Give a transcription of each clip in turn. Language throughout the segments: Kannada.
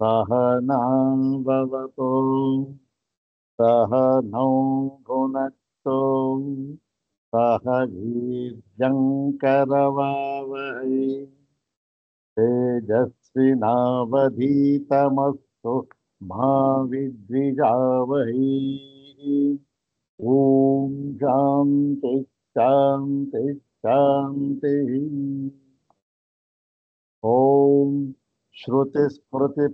सहनाववतु सहनौ भुनक्तु सह वीर्यङ्करवावहै तेजस्विनावधीतमस्तु मा विद्विषावहै। ॐ शान्ति शान्ति शान्तिः। ॐ श्रुतिस्मृतिपुराणानाम्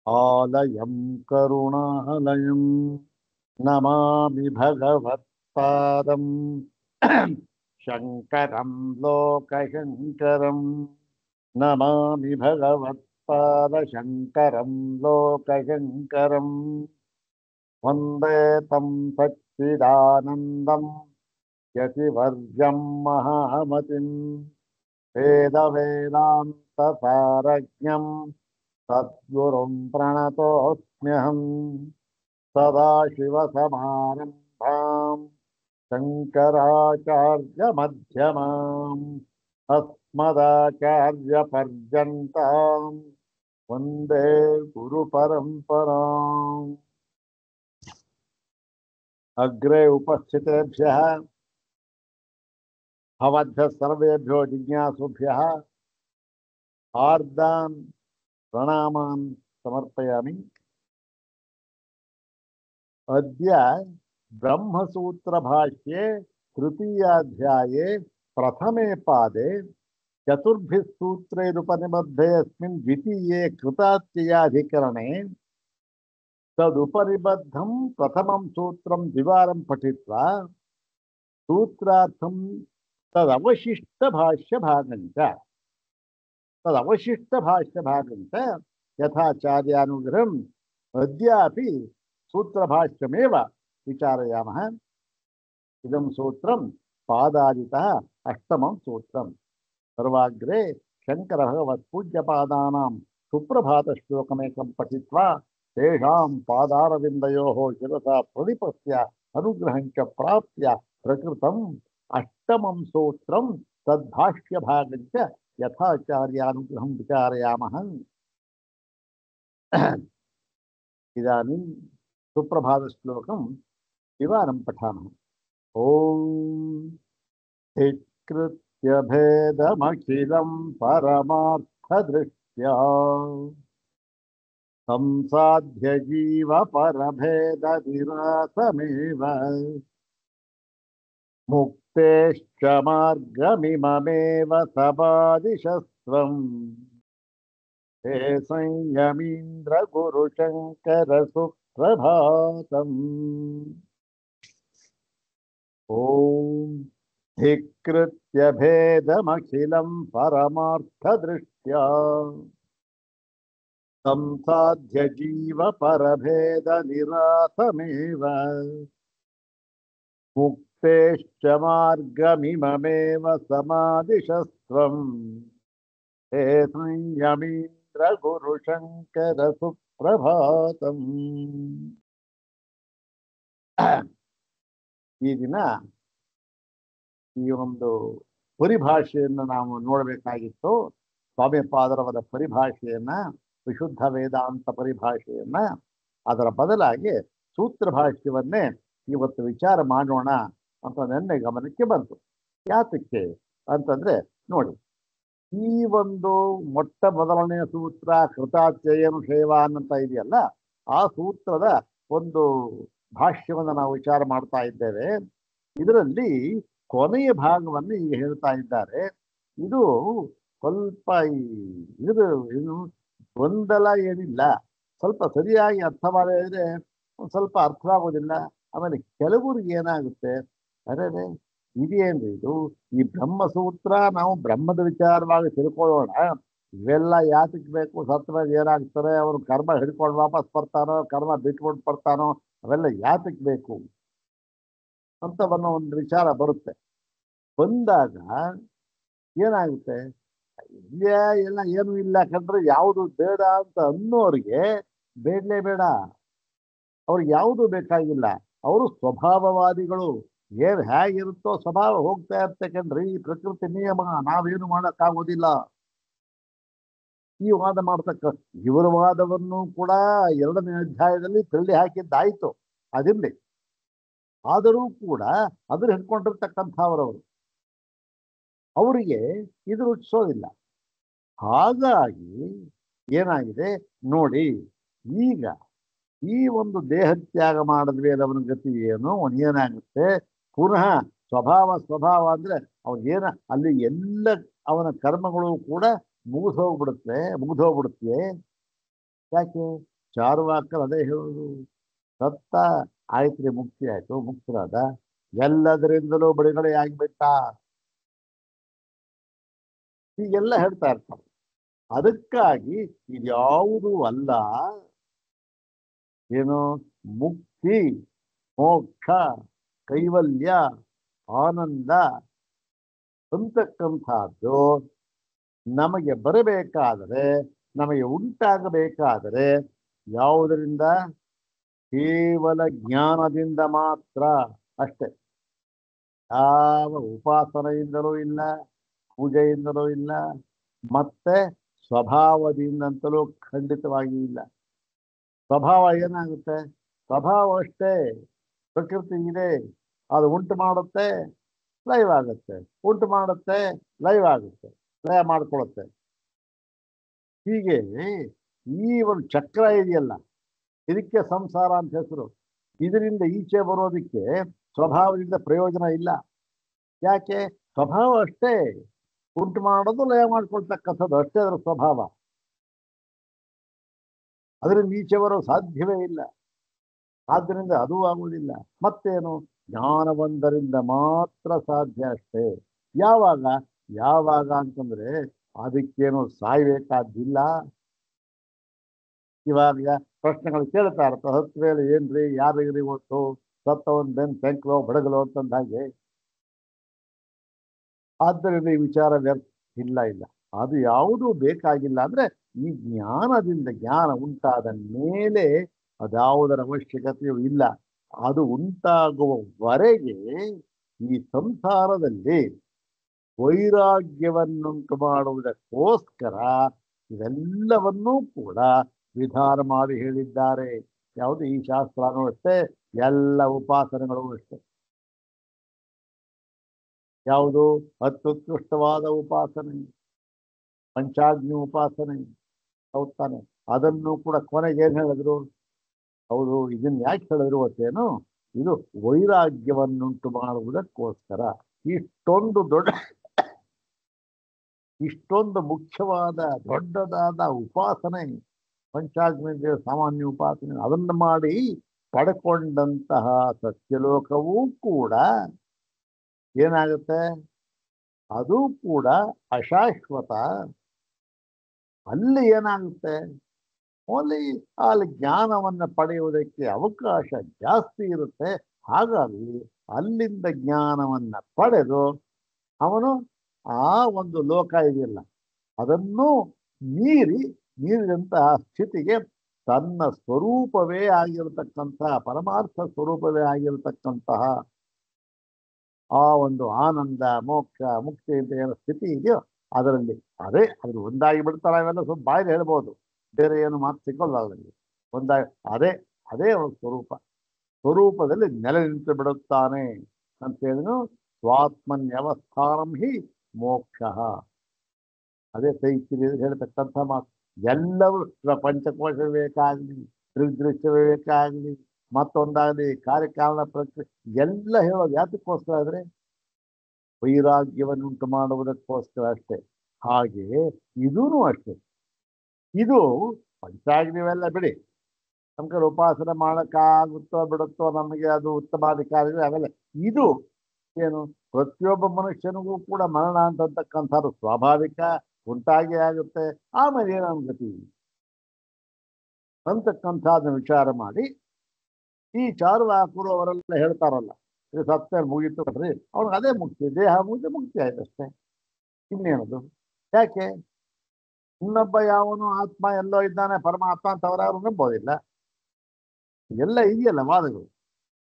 आलयं करुणालयं नमामि भगवत्पादं शङ्करं लोकशङ्करं नमामि भगवत्पादशङ्करं लोकशङ्करं वन्दे तं सच्चिदानन्दं यतिवर्यं महामतिं वेदवेदान्तसारज्ञं सद्गुरुं प्रणतोऽस्म्यहं सदाशिवसमारम्भां शङ्कराचार्यमध्यमाम् अस्मदाचार्यपर्यन्तां वन्दे गुरुपरम्पराम्। अग्रे उपस्थितेभ्यः भवद्भ्यः सर्वेभ्यो जिज्ञासुभ्यः हार्दान् प्रणामान् समर्पयामि। अद्य ब्रह्मसूत्रभाष्ये तृतीयाध्याये प्रथमे पादे चतुर्भिः सूत्रैरुपनिबद्धे अस्मिन् द्वितीये कृतात्ययाधिकरणे तदुपनिबद्धं प्रथमं सूत्रं द्विवारं पठित्वा सूत्रार्थं तदवशिष्टभाष्यभागञ्च यथाचार्यानुग्रहम् अद्यापि सूत्रभाष्यमेव विचारयामः। इदं सूत्रं पादादितः अष्टमं सूत्रं। सर्वाग्रे शङ्करभगवत्पूज्यपादानां सुप्रभातश्लोकमेकं पठित्वा तेषां पादारविन्दयोः शिरसा प्रणिपत्य अनुग्रहं च प्राप्य प्रकृतम् अष्टमं सूत्रं तद्भाष्यभागं च यथाचार्यानुग्रहं विचारयामः। इदानीं सुप्रभातश्लोकं द्विवारं पठामः। ॐ धिक्कृत्य भेदमखिलं परमार्थदृष्ट्या संसाध्य जीवपरभेदनिरासमेव मुक्तेश्च मार्गमिममेव सबादिशस्त्वम् हे संयमीन्द्रगुरुशङ्करसुप्रभातम्। ॐ धिक्कृत्य भेदमखिलं परमार्थदृष्ट्या संसाध्य जीवपरभेदनिरासमेव मुक्तेश्च मार्गमिममेव समादिशस्त्वम् हे संयमीन्द्रगुरुशङ्करसुप्रभातम्। ಈ ದಿನ ಈ ಒಂದು ಪರಿಭಾಷೆಯನ್ನು ನಾವು ನೋಡಬೇಕಾಗಿತ್ತು. ಸ್ವಾಮಿಪಾದರವರ ಪರಿಭಾಷೆಯನ್ನ, ವಿಶುದ್ಧ ವೇದಾಂತ ಪರಿಭಾಷೆಯನ್ನ. ಅದರ ಬದಲಾಗಿ ಸೂತ್ರ ಭಾಷ್ಯವನ್ನೇ ಇವತ್ತು ವಿಚಾರ ಮಾಡೋಣ ಅಂತ ನನ್ನ ಗಮನಕ್ಕೆ ಬಂತು. ಯಾತಕ್ಕೆ ಅಂತಂದ್ರೆ ನೋಡಿ, ಈ ಒಂದು ಮೊಟ್ಟ ಮೊದಲನೆಯ ಸೂತ್ರ ಕೃತಾತ್ಯಯನು ಶೈವಾನ್ ಅಂತ ಇದೆಯಲ್ಲ, ಆ ಸೂತ್ರದ ಒಂದು ಭಾಷ್ಯವನ್ನು ನಾವು ವಿಚಾರ ಮಾಡ್ತಾ ಇದ್ದೇವೆ. ಇದರಲ್ಲಿ ಕೊನೆಯ ಭಾಗವನ್ನು ಈಗ ಹೇಳ್ತಾ ಇದ್ದಾರೆ. ಇದು ಸ್ವಲ್ಪ ಇದು ಗೊಂದಲ ಏನಿಲ್ಲ, ಸ್ವಲ್ಪ ಸರಿಯಾಗಿ ಅರ್ಥ ಮಾಡಿದ್ರೆ ಸ್ವಲ್ಪ ಅರ್ಥವಾಗೋದಿಲ್ಲ. ಆಮೇಲೆ ಕೆಲವರಿಗೆ ಏನಾಗುತ್ತೆ, ಅರೆ ಇದೇನ್ರಿ ಇದು, ಈ ಬ್ರಹ್ಮಸೂತ್ರ ನಾವು ಬ್ರಹ್ಮದ ವಿಚಾರವಾಗಿ ತಿಳ್ಕೊಳ್ಳೋಣ, ಇವೆಲ್ಲ ಯಾತಕ್ಕೆ ಬೇಕು, ಸತ್ವ ಏನಾಗ್ತಾರೆ, ಅವನು ಕರ್ಮ ಹಿಡ್ಕೊಂಡು ವಾಪಸ್ ಬರ್ತಾನೋ, ಕರ್ಮ ಬಿಟ್ಕೊಂಡು ಬರ್ತಾನೋ, ಅವೆಲ್ಲ ಯಾತಕ್ಕೆ ಬೇಕು ಅಂತ ಒಂದು ವಿಚಾರ ಬರುತ್ತೆ. ಬಂದಾಗ ಏನಾಗುತ್ತೆ, ಇಲ್ಲೇ ಎಲ್ಲ ಏನು ಇಲ್ಲ ಕಂಡ್ರೆ ಯಾವುದು ಬೇಡ ಅಂತ ಅನ್ನೋರಿಗೆ ಬೇಡಲೇ ಬೇಡ, ಅವ್ರಿಗೆ ಯಾವುದು ಬೇಕಾಗಿಲ್ಲ. ಅವರು ಸ್ವಭಾವವಾದಿಗಳು. ಏನ್ ಹೇಗಿರುತ್ತೋ ಸ್ವಭಾವ ಹೋಗ್ತಾ ಇರ್ತಕ್ಕಂಡ್ರಿ, ಪ್ರಕೃತಿ ನಿಯಮ, ನಾವೇನು ಮಾಡೋಕ್ಕಾಗೋದಿಲ್ಲ. ಈ ವಾದ ಮಾಡ್ತಕ್ಕ ಇವರ ವಾದವನ್ನು ಕೂಡ 2ನೇ ಅಧ್ಯಾಯದಲ್ಲಿ ತಳ್ಳಿ ಹಾಕಿದ್ದಾಯ್ತು, ಅದಿರ್ಲಿ. ಆದರೂ ಕೂಡ ಅದನ್ನು ಹಿಡ್ಕೊಂಡಿರ್ತಕ್ಕಂಥವರವರು, ಅವರಿಗೆ ಇದು ರುಚಿಸೋದಿಲ್ಲ. ಹಾಗಾಗಿ ಏನಾಗಿದೆ ನೋಡಿ, ಈಗ ಈ ಒಂದು ದೇಹತ್ಯಾಗ ಮಾಡಿದ್ವಿ ಅವನ ಗತಿ ಏನು, ಅವನೇನಾಗುತ್ತೆ ಪುನಃ ಸ್ವಭಾವ ಅಂದ್ರೆ ಅವನೇನ ಅಲ್ಲಿ ಎಲ್ಲ ಅವನ ಕರ್ಮಗಳು ಕೂಡ ಮುಗಿದೋಗ್ಬಿಡುತ್ತೆ. ಯಾಕೆ? ಚಾರುವಾಕರು ಅದೇ ಹೇಳೋದು, ಸತ್ತ ಆಯ್ತ್ರಿ, ಮುಕ್ತಿ ಆಯ್ತು, ಮುಕ್ತರಾದ, ಎಲ್ಲದರಿಂದಲೂ ಬಿಡುಗಡೆ ಆಗಿಬಿಟ್ಟ, ಹೀಗೆಲ್ಲ ಹೇಳ್ತಾ ಇರ್ತಾರೆ. ಅದಕ್ಕಾಗಿ ಇದ್ಯಾವುದೂ ಅಲ್ಲ, ಏನು ಮುಕ್ತಿ, ಮೋಕ್ಷ, ಕೈವಲ್ಯ, ಆನಂದ ಅಂತಕ್ಕಂಥದ್ದು ನಮಗೆ ಬರಬೇಕಾದರೆ, ನಮಗೆ ಉಂಟಾಗಬೇಕಾದರೆ ಯಾವುದರಿಂದ? ಕೇವಲ ಜ್ಞಾನದಿಂದ ಮಾತ್ರ ಅಷ್ಟೇ. ಯಾವ ಉಪಾಸನೆಯಿಂದಲೂ ಇಲ್ಲ, ಪೂಜೆಯಿಂದಲೂ ಇಲ್ಲ, ಮತ್ತೆ ಸ್ವಭಾವದಿಂದಂತಲೂ ಖಂಡಿತವಾಗಿ ಇಲ್ಲ. ಸ್ವಭಾವ ಏನಾಗುತ್ತೆ? ಸ್ವಭಾವ ಅಷ್ಟೇ, ಪ್ರಕೃತಿ ಇದೆ, ಅದು ಉಂಟು ಮಾಡುತ್ತೆ, ಲೈವ್ ಆಗುತ್ತೆ, ಉಂಟು ಮಾಡುತ್ತೆ, ಲೈವ್ ಆಗುತ್ತೆ, ಲಯ ಮಾಡ್ಕೊಳುತ್ತೆ. ಹೀಗೆ ಈ ಒಂದು ಚಕ್ರ ಇದೆಯಲ್ಲ, ಇದಕ್ಕೆ ಸಂಸಾರ ಅಂತ ಹೆಸರು. ಇದರಿಂದ ಈಚೆ ಬರೋದಕ್ಕೆ ಸ್ವಭಾವದಿಂದ ಪ್ರಯೋಜನ ಇಲ್ಲ. ಯಾಕೆ? ಸ್ವಭಾವ ಅಷ್ಟೇ, ಉಂಟು ಮಾಡೋದು, ಲಯ ಮಾಡ್ಕೊಳ್ತಕ್ಕಂಥದ್ದು ಅಷ್ಟೇ ಅದರ ಸ್ವಭಾವ. ಅದರಿಂದ ಈಚೆ ಬರೋ ಸಾಧ್ಯವೇ ಇಲ್ಲ. ಆದ್ದರಿಂದ ಅದು ಆಗುವುದಿಲ್ಲ. ಮತ್ತೇನು? ಜ್ಞಾನವಂದರಿಂದ ಮಾತ್ರ ಸಾಧ್ಯ ಅಷ್ಟೇ. ಯಾವಾಗ ಅಂತಂದ್ರೆ ಅದಕ್ಕೇನು ಸಾಯ್ಬೇಕಾದ್ದಿಲ್ಲ. ಇವಾಗ ಪ್ರಶ್ನೆಗಳು ಕೇಳ್ತಾ ಇರ್ತ, 10 ವೇಳೆ ಏನ್ರಿ, ಯಾರಿಗ್ರಿ ಗೊತ್ತು, ಸತ್ತವನ್ ಬೆನ್ ಬೆಂಕ್ಲೋ ಬಡಗಲೋ ಅಂತಂದ ಹಾಗೆ. ಆದ್ದರಿಂದ ಈ ವಿಚಾರ ವ್ಯರ್ಥ ಇಲ್ಲ. ಅದು ಯಾವುದೂ ಬೇಕಾಗಿಲ್ಲ. ಅಂದ್ರೆ ಈ ಜ್ಞಾನ ಉಂಟಾದ ಮೇಲೆ ಅದ್ಯಾವುದರ ಅವಶ್ಯಕತೆಯೂ ಇಲ್ಲ. ಅದು ಉಂಟಾಗುವವರೆಗೆ ಈ ಸಂಸಾರದಲ್ಲಿ ವೈರಾಗ್ಯವನ್ನುಂಟು ಮಾಡುವುದಕ್ಕೋಸ್ಕರ ಇವೆಲ್ಲವನ್ನೂ ಕೂಡ ವಿಧಾನ ಮಾಡಿ ಹೇಳಿದ್ದಾರೆ. ಯಾವುದು? ಈ ಶಾಸ್ತ್ರನೂ ಅಷ್ಟೇ, ಎಲ್ಲ ಉಪಾಸನೆಗಳು ಅಷ್ಟೇ. ಯಾವುದು? ಅತ್ಯುತ್ಕೃಷ್ಟವಾದ ಉಪಾಸನೆ ಪಂಚಾಗ್ನಿ ಉಪಾಸನೆ, ಹೌದು ತಾನೆ? ಅದನ್ನು ಕೂಡ ಕೊನೆಗೆ ಏನ್ ಹೇಳಿದ್ರು? ಹೌದು, ಇದನ್ನ ಯಾಕೆ ಹೇಳಿದ್ರು ಗೊತ್ತೇನು? ಇದು ವೈರಾಗ್ಯವನ್ನುಂಟು ಮಾಡುವುದಕ್ಕೋಸ್ಕರ. ಇಷ್ಟೊಂದು ಮುಖ್ಯವಾದ ದೊಡ್ಡದಾದ ಉಪಾಸನೆ ಪಂಚಾಗ್ನಿ, ಸಾಮಾನ್ಯ ಉಪಾಸನೆ, ಅದನ್ನು ಮಾಡಿ ಪಡ್ಕೊಂಡಂತಹ ಸತ್ಯಲೋಕವೂ ಕೂಡ ಏನಾಗುತ್ತೆ? ಅದು ಕೂಡ ಅಶಾಶ್ವತ. ಅಲ್ಲಿ ಏನಾಗುತ್ತೆ? ಅಲ್ಲಿ ಜ್ಞಾನವನ್ನು ಪಡೆಯುವುದಕ್ಕೆ ಅವಕಾಶ ಜಾಸ್ತಿ ಇರುತ್ತೆ. ಹಾಗಾಗಿ ಅಲ್ಲಿಂದ ಜ್ಞಾನವನ್ನು ಪಡೆದು ಅವನು ಆ ಒಂದು ಲೋಕ ಇದೆಯಲ್ಲ ಅದನ್ನು ಮೀರಿದಂತಹ ಸ್ಥಿತಿಗೆ ತನ್ನ ಸ್ವರೂಪವೇ ಆಗಿರತಕ್ಕಂತಹ, ಪರಮಾರ್ಥ ಸ್ವರೂಪವೇ ಆಗಿರತಕ್ಕಂತಹ ಆ ಒಂದು ಆನಂದ, ಮೋಕ್ಷ, ಮುಕ್ತಿ ಅಂತ ಏನೋ ಸ್ಥಿತಿ ಇದೆಯೋ ಅದರಲ್ಲಿ ಅದ್ರ ಒಂದಾಗಿ ಬಿಡ್ತಾರೆ. ಅವೆಲ್ಲ ಸ್ವಲ್ಪ ಬಾಯಲ್ಲಿ ಹೇಳ್ಬೋದು, ಬೇರೆ ಏನು ಮಾತು ಸಿಗೋಲ್ಲ ಅವರಲ್ಲಿ. ಅದೇ ಅವರ ಸ್ವರೂಪದಲ್ಲಿ ನೆಲೆ ನಿಂತು ಬಿಡುತ್ತಾನೆ ಅಂತ ಹೇಳಿದ್ರು. ಸ್ವಾತ್ಮನ್ಯವಸ್ಥಾನಂ ಹಿ ಮೋಕ್ಷ. ಅದೇ ತೈತಿರಿ ಹೇಳ್ತಕ್ಕಂಥ ಮಾತು. ಎಲ್ಲವೂ ಪಂಚಕೋಶ ವಿವೇಕ ಆಗಲಿ, ದೃಗ್ದೃಶ್ಯ ವಿವೇಕ ಆಗಲಿ, ಮತ್ತೊಂದಾಗಲಿ, ಕಾರ್ಯಕಾರಣ ಪ್ರಕ್ರಿಯೆ ಎಲ್ಲ ಹೇಳೋದು ಯಾತಕ್ಕೋಸ್ಕರ ಆದರೆ ವೈರಾಗ್ಯವನ್ನುಂಟು ಮಾಡುವುದಕ್ಕೋಸ್ಕರ ಅಷ್ಟೇ. ಹಾಗೆಯೇ ಇದೂ ಅಷ್ಟೇ. ಇದು ಪಂಚಾಗ್ನಿವೆಲ್ಲ ಬಿಡಿ, ನಮ್ಮ ಕಡೆ ಉಪಾಸನೆ ಮಾಡೋಕ್ಕಾಗುತ್ತೋ ಬಿಡುತ್ತೋ, ನಮಗೆ ಅದು ಉತ್ತಮಾಧಿಕಾರಿ ಅವೆಲ್ಲ. ಇದು ಏನು? ಪ್ರತಿಯೊಬ್ಬ ಮನುಷ್ಯನಿಗೂ ಕೂಡ ಮರಣ ಅಂತಕ್ಕಂಥದ್ದು ಸ್ವಾಭಾವಿಕ, ಉಂಟಾಗಿ ಆಗುತ್ತೆ. ಆಮೇಲೆ ಏನೋ ಗತಿ ಅಂತಕ್ಕಂಥದ್ದನ್ನ ವಿಚಾರ ಮಾಡಿ ಈ ಚಾರುವಾಕರು ಅವರೆಲ್ಲ ಹೇಳ್ತಾರಲ್ಲ, ಇದು ಸತ್ಯ ಮುಗೀತು ಬರ್ರಿ, ಅವ್ನಿಗೆ ಅದೇ ಮುಕ್ತಿ, ದೇಹ ಮುಕ್ತಿ ಆಯ್ತಷ್ಟೇ, ಇನ್ನೇನದು? ಯಾಕೆ? ಇನ್ನೊಬ್ಬ ಯಾವನು ಆತ್ಮ ಎಲ್ಲೋ ಇದ್ದಾನೆ, ಪರಮಾತ್ಮ ಅಂತ ಅವರಾರು ನಂಬೋದಿಲ್ಲ. ಇವೆಲ್ಲ ಇದೆಯಲ್ಲ ವಾದಗಳು,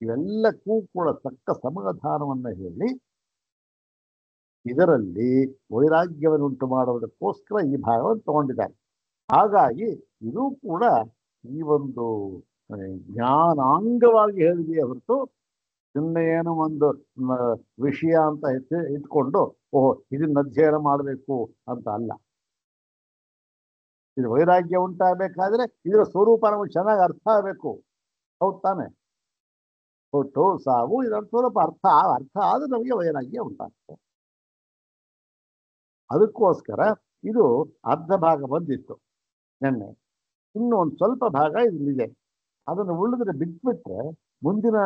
ಇವೆಲ್ಲಕ್ಕೂ ಕೂಡ ತಕ್ಕ ಸಮಾಧಾನವನ್ನು ಹೇಳಿ ಇದರಲ್ಲಿ ವೈರಾಗ್ಯವನ್ನುಂಟು ಮಾಡುವುದಕ್ಕೋಸ್ಕರ ಈ ಭಾಗವನ್ನು ತಗೊಂಡಿದ್ದಾರೆ. ಹಾಗಾಗಿ ಇದು ಕೂಡ ಈ ಒಂದು ಜ್ಞಾನಾಂಗವಾಗಿ ಹೇಳಿದೆಯೇ ಹೊರತು ಸುಮ್ಮನೆ ಏನೋ ಒಂದು ವಿಷಯ ಅಂತ ಇಟ್ಕೊಂಡು ಓಹೋ ಇದನ್ನ ಅಧ್ಯಯನ ಮಾಡಬೇಕು ಅಂತ ಅಲ್ಲ. ಇದು ವೈರಾಗ್ಯ ಉಂಟಾಗಬೇಕಾದ್ರೆ ಇದರ ಸ್ವರೂಪ ನಮಗೆ ಚೆನ್ನಾಗಿ ಅರ್ಥ ಆಗಬೇಕು. ಹೌದು ತಾನೆ? ಹುಟ್ಟು ಸಾವು ಇದರ ಸ್ವರೂಪ ಅರ್ಥ ಆದ್ರೆ ನಮಗೆ ವೈರಾಗ್ಯ ಉಂಟಾಗ್ತದೆ. ಅದಕ್ಕೋಸ್ಕರ ಇದು ಅರ್ಧ ಭಾಗ ಬಂದಿತ್ತು ನಿನ್ನೆ. ಇನ್ನು ಒಂದು ಸ್ವಲ್ಪ ಭಾಗ ಇಲ್ಲಿದೆ. ಅದನ್ನು ಉಳಿದ್ರೆ ಬಿಟ್ಬಿಟ್ರೆ ಮುಂದಿನ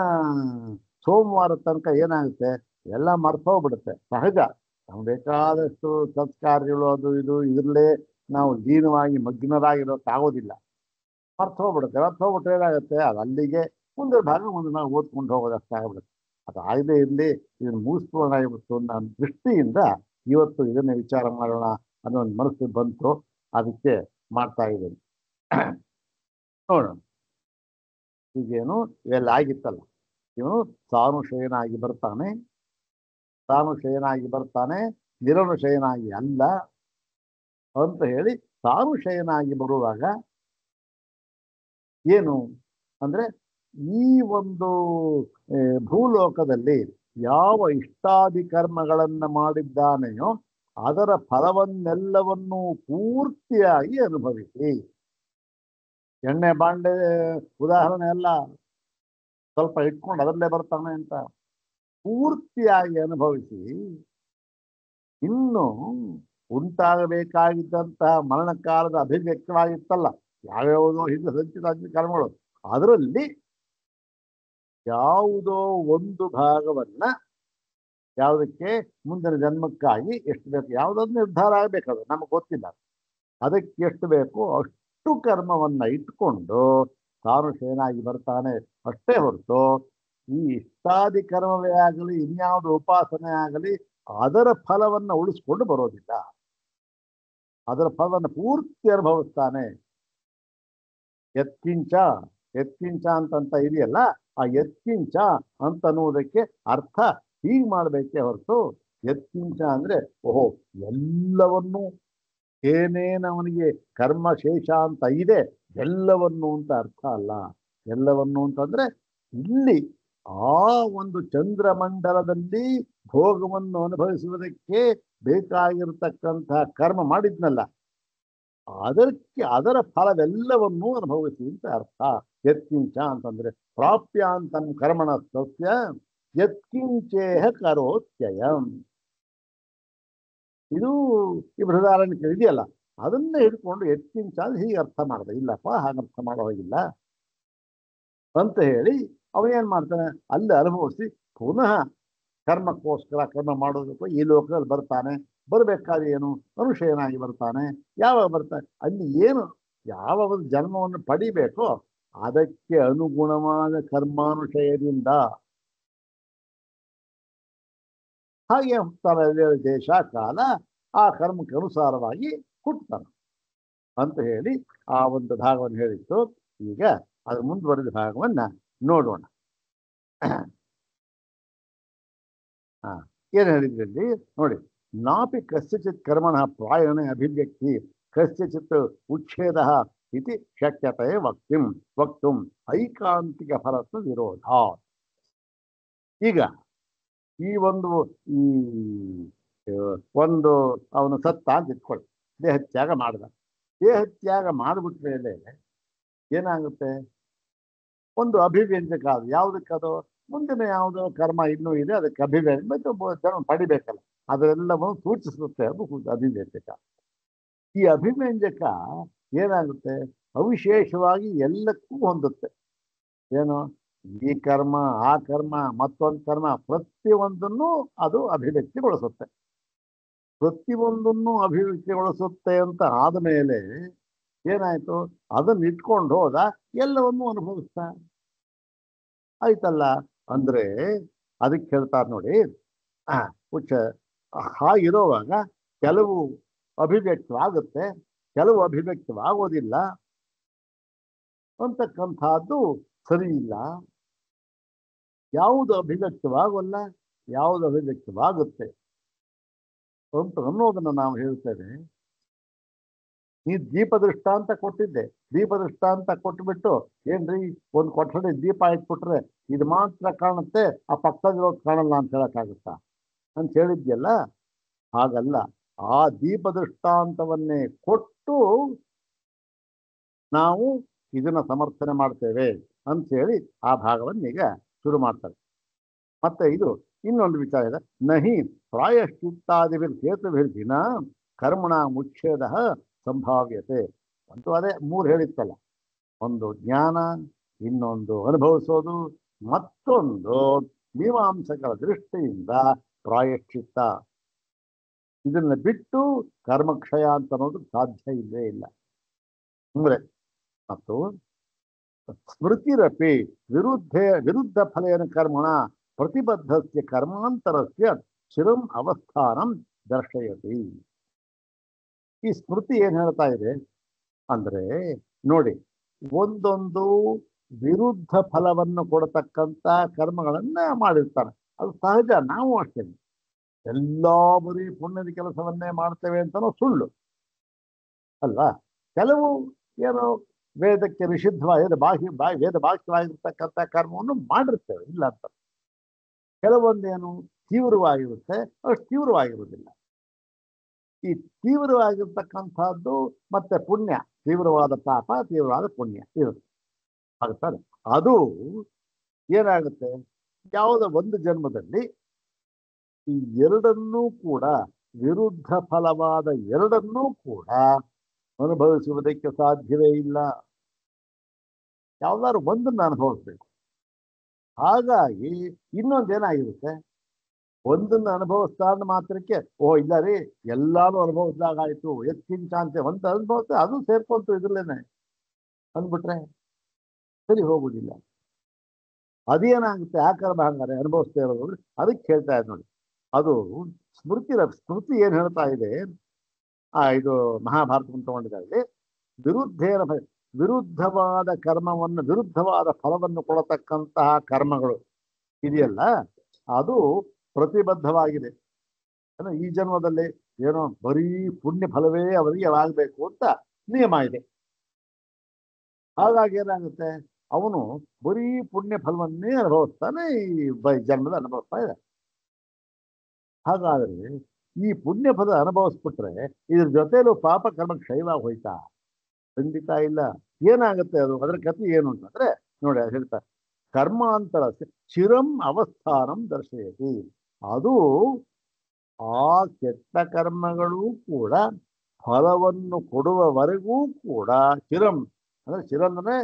ಸೋಮವಾರ ತನಕ ಏನಾಗುತ್ತೆ, ಎಲ್ಲ ಮರ್ತೋಗ್ಬಿಡುತ್ತೆ. ಸಹಜ, ನಮ್ಗೆ ಬೇಕಾದಷ್ಟು ಸಂಸ್ಕಾರಗಳು ಅದು ಇದು ಇದರಲ್ಲೇ ನಾವು ಲೀನವಾಗಿ ಮಗ್ನರಾಗಿರೋಕ್ಕಾಗೋದಿಲ್ಲ. ಮರ್ತೋಗ್ಬಿಟ್ರೆ ಏನಾಗುತ್ತೆ, ಅದು ಅಲ್ಲಿಗೆ ಮುಂದೆ ಭಾಗ ಮುಂದೆ ನಾವು ಓದ್ಕೊಂಡು ಹೋಗೋದಷ್ಟಾಗ್ಬಿಡುತ್ತೆ. ಅದು ಆಗದೆ ಇರಲಿ, ಇದನ್ನು ಮುಗಿಸ್ಬೋಣ ಇವತ್ತು ಅನ್ನೋ ದೃಷ್ಟಿಯಿಂದ ಇವತ್ತು ಇದನ್ನೇ ವಿಚಾರ ಮಾಡೋಣ ಅನ್ನೋ ಒಂದು ಮನಸ್ಸು ಬಂತು. ಅದಕ್ಕೆ ಮಾಡ್ತಾ ಇದ್ದೀನಿ. ನೋಡೋಣ. ಈಗೇನು ಇವೆಲ್ಲ ಆಗಿತ್ತಲ್ಲ, ಇವನು ಸಾನುಶಯನಾಗಿ ಬರ್ತಾನೆ, ಸಾನುಶಯನಾಗಿ ಬರ್ತಾನೆ, ನಿರನುಶಯನಾಗಿ ಅಲ್ಲ ಅಂತ ಹೇಳಿ ಸಾನುಶಯನಾಗಿ ಬರುವಾಗ ಏನು ಅಂದ್ರೆ, ಈ ಒಂದು ಭೂಲೋಕದಲ್ಲಿ ಯಾವ ಇಷ್ಟಾದಿ ಕರ್ಮಗಳನ್ನು ಮಾಡಿದ್ದಾನೆಯೋ ಅದರ ಫಲವನ್ನೆಲ್ಲವನ್ನೂ ಪೂರ್ತಿಯಾಗಿ ಅನುಭವಿಸಿ. ಎಣ್ಣೆ ಬಾಂಡೆ ಉದಾಹರಣೆ ಎಲ್ಲ ಸ್ವಲ್ಪ ಇಟ್ಕೊಂಡು ಅದರಲ್ಲೇ ಬರ್ತಾನೆ ಅಂತ ಪೂರ್ತಿಯಾಗಿ ಅನುಭವಿಸಿ, ಇನ್ನು ಉಂಟಾಗಬೇಕಾಗಿದ್ದಂತಹ ಮರಣಕಾಲದ ಅಭಿವ್ಯಕ್ತವಾಗಿತ್ತಲ್ಲ ಯಾವ್ಯಾವುದೋ ಹಿಂದೆ ಸಂಚಿತ ಕರ್ಮಗಳು, ಅದರಲ್ಲಿ ಯಾವುದೋ ಒಂದು ಭಾಗವನ್ನ ಯಾವುದಕ್ಕೆ ಮುಂದಿನ ಜನ್ಮಕ್ಕಾಗಿ ಎಷ್ಟು ಬೇಕು ಯಾವುದೊಂದು ನಿರ್ಧಾರ ಆಗಬೇಕದು ನಮಗೆ ಗೊತ್ತಿಲ್ಲ. ಅದಕ್ಕೆ ಎಷ್ಟು ಬೇಕೋ ಅಷ್ಟು ಕರ್ಮವನ್ನ ಇಟ್ಕೊಂಡು ಸಾನುಶಯನಾಗಿ ಬರ್ತಾನೆ ಅಷ್ಟೇ ಹೊರತು ಈ ಇಷ್ಟಾದಿ ಕರ್ಮವೇ ಆಗಲಿ ಇನ್ಯಾವುದು ಉಪಾಸನೆ ಆಗಲಿ ಅದರ ಫಲವನ್ನ ಉಳಿಸ್ಕೊಂಡು ಬರೋದಿಲ್ಲ. ಅದರ ಫಲವನ್ನು ಪೂರ್ತಿ ಅನುಭವಿಸ್ತಾನೆ. ಯತ್ಕಿಂಚ ಯತ್ಕಿಂಚ ಅಂತಂತ ಇದೆಯಲ್ಲ, ಆ ಯತ್ಕಿಂಚ ಅಂತ ಅನ್ನುವುದಕ್ಕೆ ಅರ್ಥ ಹೀಗೆ ಮಾಡಬೇಕೇ ಹೊರತು ಯತ್ಕಿಂಚ ಅಂದ್ರೆ ಓಹೋ ಎಲ್ಲವನ್ನೂ ಏನೇನು ಅವನಿಗೆ ಕರ್ಮ ಶೇಷ ಅಂತ ಇದೆ ಎಲ್ಲವನ್ನು ಅಂತ ಅರ್ಥ ಅಲ್ಲ. ಎಲ್ಲವನ್ನು ಅಂತಂದ್ರೆ ಇಲ್ಲಿ ಆ ಒಂದು ಚಂದ್ರಮಂಡಲದಲ್ಲಿ ಭೋಗವನ್ನು ಅನುಭವಿಸುವುದಕ್ಕೆ ಬೇಕಾಗಿರತಕ್ಕಂತಹ ಕರ್ಮ ಮಾಡಿದ್ನಲ್ಲ, ಅದರ ಫಲವೆಲ್ಲವನ್ನೂ ಅನುಭವಿಸಿ ಅಂತ ಅರ್ಥ. ಯತ್ಕಿಂಚ ಅಂತಂದ್ರೆ ಪ್ರಾಪ್ಯಾಂತಂ ಕರ್ಮಣ ಸಸ್ಯ ಯತ್ಕಿಂಚೇಹ ಕರೋತ್ಯಯಂ. ಇದು ಈ ಬೃಹದಾರಣ್ಯಕ ಇದೆಯಲ್ಲ, ಅದನ್ನೇ ಹಿಡ್ಕೊಂಡು ಯತ್ಕಿಂಚ ಹೀಗೆ ಅರ್ಥ ಮಾಡಿದೆ. ಇಲ್ಲಪ್ಪ ಹಾಗೆ ಅರ್ಥ ಮಾಡೋ ಹಾಗಿಲ್ಲ ಅಂತ ಹೇಳಿ ಅವನೇನ್ ಮಾಡ್ತಾನೆ, ಅಲ್ಲಿ ಅನುಭವಿಸಿ ಪುನಃ ಕರ್ಮಕ್ಕೋಸ್ಕರ ಕರ್ಮ ಮಾಡೋದಕ್ಕೂ ಈ ಲೋಕದಲ್ಲಿ ಬರ್ತಾನೆ. ಬರಬೇಕಾದ್ರೆ ಏನು ಮನುಷ್ಯನಾಗಿ ಬರ್ತಾನೆ. ಯಾವಾಗ ಬರ್ತಾನೆ, ಅಲ್ಲಿ ಏನು ಯಾವ ಒಂದು ಜನ್ಮವನ್ನು ಪಡಿಬೇಕೋ ಅದಕ್ಕೆ ಅನುಗುಣವಾದ ಕರ್ಮಾನುಶಯದಿಂದ ಹಾಗೆ ಹೋಗ್ತಾನೆ. ದೇಶ ಕಾಲ ಆ ಕರ್ಮಕ್ಕೆ ಅನುಸಾರವಾಗಿ ಹುಟ್ಟತಾನೆ ಅಂತ ಹೇಳಿ ಆ ಒಂದು ಭಾಗವನ್ನು ಹೇಳಿತ್ತು. ಈಗ ಅದ್ರ ಮುಂದುವರೆದ ಭಾಗವನ್ನ ನೋಡೋಣ. ಏನು ಹೇಳಿದ್ರಲ್ಲಿ ನೋಡಿ, ನಾಪಿ ಕಸ್ಯಚಿತ್ ಕರ್ಮಣ ಪ್ರಾಯಣೆ ಅಭಿವ್ಯಕ್ತಿ ಕಸ್ಯಚಿತ್ ಉಚ್ಛೇದ ಇತಿ ಶಕ್ಯತೆ ವಕ್ತುಂ ಐಕಾಂತಿಕ ಫಲತ್ವ ವಿರೋಧ. ಈಗ ಈ ಒಂದು ಅವನು ಸತ್ತ ಅಂತ ಇಟ್ಕೊಳ್ಳಿ, ದೇಹತ್ಯಾಗ ಮಾಡಿದ. ದೇಹತ್ಯಾಗ ಮಾಡಿಬಿಟ್ಟ ಮೇಲೆ ಏನಾಗುತ್ತೆ, ಒಂದು ಅಭಿವ್ಯಂಜಕ ಅದು ಯಾವುದಕ್ಕದು ಮುಂದಿನ ಯಾವುದೋ ಕರ್ಮ ಇನ್ನೂ ಇದೆ, ಅದಕ್ಕೆ ಅಭಿವ್ಯಂಜಕ ಪಡಿಬೇಕಲ್ಲ, ಅದರೆಲ್ಲವನ್ನು ಸೂಚಿಸುತ್ತೆ. ಅದು ಅಭಿವ್ಯಂಜಕ. ಈ ಅಭಿವ್ಯಂಜಕ ಏನಾಗುತ್ತೆ, ಅವಿಶೇಷವಾಗಿ ಎಲ್ಲಕ್ಕೂ ಹೊಂದುತ್ತೆ. ಏನು, ಈ ಕರ್ಮ ಆ ಕರ್ಮ ಮತ್ತೊಂದು ಕರ್ಮ ಪ್ರತಿಯೊಂದನ್ನು ಅದು ಅಭಿವ್ಯಕ್ತಿಗೊಳಿಸುತ್ತೆ. ಪ್ರತಿಯೊಂದನ್ನು ಅಭಿವ್ಯಕ್ತಿಗೊಳಿಸುತ್ತೆ ಅಂತ ಆದಮೇಲೆ ಏನಾಯ್ತು, ಅದನ್ನ ಇಟ್ಕೊಂಡು ಹೋದ ಎಲ್ಲವನ್ನೂ ಅನುಭವಿಸ್ತಾ ಆಯ್ತಲ್ಲ. ಅಂದ್ರೆ ಅದಕ್ಕೆ ಹೇಳ್ತಾರೆ ನೋಡಿ, ಹಾಗಿರುವಾಗ ಕೆಲವು ಅಭಿವ್ಯಕ್ತವಾಗುತ್ತೆ, ಕೆಲವು ಅಭಿವ್ಯಕ್ತವಾಗೋದಿಲ್ಲ ಅಂತಕ್ಕಂಥದ್ದು ಸರಿ ಇಲ್ಲ. ಯಾವುದು ಅಭಿವ್ಯಕ್ತವಾಗಲ್ಲ, ಯಾವುದು ಅಭಿವ್ಯಕ್ತವಾಗುತ್ತೆ ಅಂತ ಅನ್ನೋದನ್ನ ನಾವು ಹೇಳ್ತೇವೆ. ನೀ ದೀಪ ದೃಷ್ಟಾಂತ ಕೊಟ್ಟಿದ್ದೆ. ದೀಪ ದೃಷ್ಟಾಂತ ಕೊಟ್ಬಿಟ್ಟು ಏನ್ರಿ ಒಂದು ಕೊಠಡಿ ದೀಪ ಇಟ್ಬಿಟ್ರೆ ಇದು ಮಾತ್ರ ಕಾಣುತ್ತೆ, ಆ ಪಕ್ಕದಿರೋದು ಕಾಣಲ್ಲ ಅಂತ ಹೇಳಕ್ಕಾಗುತ್ತಾ ಅಂತ ಹೇಳಿದ್ಯಲ್ಲ. ಹಾಗಲ್ಲ, ಆ ದೀಪ ದೃಷ್ಟಾಂತವನ್ನೇ ಕೊಟ್ಟು ನಾವು ಇದನ್ನ ಸಮರ್ಥನೆ ಮಾಡ್ತೇವೆ ಅಂತ ಹೇಳಿ ಆ ಭಾಗವನ್ನು ಈಗ ಶುರು ಮಾಡ್ತಾರೆ. ಮತ್ತೆ ಇದು ಇನ್ನೊಂದು ವಿಚಾರ ಇದೆ. ನಹಿ ಪ್ರಾಯಶ್ಚಿತ್ತಾದಿಭಿರ್ ಹೇತುಭಿರ್ಭಿನ ಕರ್ಮಣ ಮುಚ್ಛೇದ ಸಂಭಾವ್ಯತೆ ಅಂತೂ ಅದೇ ಮೂರು ಹೇಳಿತ್ತಲ್ಲ. ಒಂದು ಜ್ಞಾನ, ಇನ್ನೊಂದು ಅನುಭವಿಸೋದು, ಮತ್ತೊಂದು ಮೀಮಾಂಸಕರ ದೃಷ್ಟಿಯಿಂದ ಪ್ರಾಯಶ್ಚಿತ್ತ. ಇದನ್ನ ಬಿಟ್ಟು ಕರ್ಮಕ್ಷಯ ಅಂತ ಅನ್ನೋದು ಸಾಧ್ಯ ಇಲ್ಲವೇ ಇಲ್ಲ. ಅಂದ್ರೆ ಮತ್ತು ಸ್ಮೃತಿರಪಿ ವಿರುದ್ಧ ಫಲೇನ ಕರ್ಮಣ ಪ್ರತಿಬದ್ಧಸ್ಯ ಕರ್ಮಾಂತರಸ್ಯ ಚಿರಂ ಅವಸ್ಥಾನಂ ದರ್ಶಯತಿ. ಈ ಸ್ಮೃತಿ ಏನ್ ಹೇಳ್ತಾ ಇದೆ ಅಂದ್ರೆ ನೋಡಿ, ಒಂದೊಂದು ವಿರುದ್ಧ ಫಲವನ್ನು ಕೊಡತಕ್ಕಂತ ಕರ್ಮಗಳನ್ನ ಮಾಡಿರ್ತಾನೆ. ಅದು ಸಹಜ, ನಾವು ಅಷ್ಟೇ. ಎಲ್ಲಾ ಬರೀ ಪುಣ್ಯದ ಕೆಲಸವನ್ನೇ ಮಾಡ್ತೇವೆ ಅಂತನೋ ಸುಳ್ಳು ಅಲ್ವಾ. ಕೆಲವು ಏನೋ ವೇದಕ್ಕೆ ನಿಷಿದ್ಧವಾದ ವೇದ ಬಾಹ್ಯವಾಗಿರ್ತಕ್ಕಂಥ ಕರ್ಮವನ್ನು ಮಾಡಿರ್ತೇವೆ, ಇಲ್ಲ ಅಂತ. ಕೆಲವೊಂದೇನು ತೀವ್ರವಾಗಿರುತ್ತೆ, ಅಷ್ಟು ತೀವ್ರವಾಗಿರುವುದಿಲ್ಲ. ಈ ತೀವ್ರವಾಗಿರ್ತಕ್ಕಂಥದ್ದು ಮತ್ತೆ ಪುಣ್ಯ, ತೀವ್ರವಾದ ಪಾಪ, ತೀವ್ರವಾದ ಪುಣ್ಯ ಇರುತ್ತೆ ಆಗುತ್ತದೆ. ಅದು ಏನಾಗುತ್ತೆ, ಯಾವುದೋ ಒಂದು ಜನ್ಮದಲ್ಲಿ ಈ ಎರಡನ್ನೂ ಕೂಡ, ವಿರುದ್ಧ ಫಲವಾದ ಎರಡನ್ನೂ ಕೂಡ ಅನುಭವಿಸುವುದಕ್ಕೆ ಸಾಧ್ಯವೇ ಇಲ್ಲ. ಯಾವ್ದಾದ್ರು ಒಂದನ್ನು ಅನುಭವಿಸ್ಬೇಕು. ಹಾಗಾಗಿ ಇನ್ನೊಂದೇನಾಗಿರುತ್ತೆ, ಒಂದನ್ನು ಅನುಭವಿಸ್ತಾ ಅಂದ ಮಾತ್ರಕ್ಕೆ ಇಲ್ಲ ರೀ ಎಲ್ಲಾನು ಅನುಭವಿಸಿದಾಗ ಆಯ್ತು ಎತ್ತಿಂಚ ಅಂತ ಒಂದು ಅನುಭವಿಸ್ತಾ ಅದು ಸೇರ್ಕೊಂತು ಇದ್ರಲ್ಲೇನೆ ಅಂದ್ಬಿಟ್ರೆ ಸರಿ ಹೋಗುದಿಲ್ಲ. ಅದೇನಾಗುತ್ತೆ, ಆ ಕರ್ಮ ಹಂಗಾರೆ ಅನುಭವಿಸ್ತಾ ಇರೋದು. ಅದಕ್ಕೆ ಹೇಳ್ತಾ ಇದೆ ನೋಡಿ, ಅದು ಸ್ಮೃತಿ ಏನ್ ಹೇಳ್ತಾ ಇದೆ, ಇದು ಮಹಾಭಾರತವನ್ನು ತಗೊಂಡಿದ್ದಾರೆ. ವಿರುದ್ಧವಾದ ಕರ್ಮವನ್ನು, ವಿರುದ್ಧವಾದ ಫಲವನ್ನು ಕೊಡತಕ್ಕಂತಹ ಕರ್ಮಗಳು ಇದೆಯಲ್ಲ, ಅದು ಪ್ರತಿಬದ್ಧವಾಗಿದೆ. ಈ ಜನ್ಮದಲ್ಲಿ ಏನೋ ಬರೀ ಪುಣ್ಯ ಫಲವೇ ಅವರಿಗೆ ಆಗಬೇಕು ಅಂತ ನಿಯಮ ಇದೆ. ಹಾಗಾಗಿ ಏನಾಗುತ್ತೆ, ಅವನು ಬರೀ ಪುಣ್ಯ ಫಲವನ್ನೇ ಅನುಭವಿಸ್ತಾನೆ, ಈ ಜನ್ಮದ ಅನುಭವಿಸ್ತಾ ಇದೆ. ಹಾಗಾದ್ರೆ ಈ ಪುಣ್ಯ ಫಲ ಅನುಭವಿಸ್ಬಿಟ್ರೆ ಇದ್ರ ಜೊತೆಲೂ ಪಾಪ ಕರ್ಮ ಕ್ಷಯವಾಗಿ ಹೋಯ್ತಾ? ಖಂಡಿತ ಇಲ್ಲ. ಏನಾಗುತ್ತೆ ಅದು, ಅದರ ಕಥೆ ಏನು ಅಂತಂದ್ರೆ ನೋಡಿ, ಅದು ಹೇಳ್ತಾರೆ ಕರ್ಮಾಂತರ ಚಿರಂ ಅವಸ್ಥಾನಂ ದರ್ಶಯತಿ. ಅದು ಆ ಕೆಟ್ಟ ಕರ್ಮಗಳು ಕೂಡ ಫಲವನ್ನು ಕೊಡುವವರೆಗೂ ಕೂಡ ಚಿರಂ ಅಂದ್ರೆ ಚಿರಂ ಅಂದ್ರೆ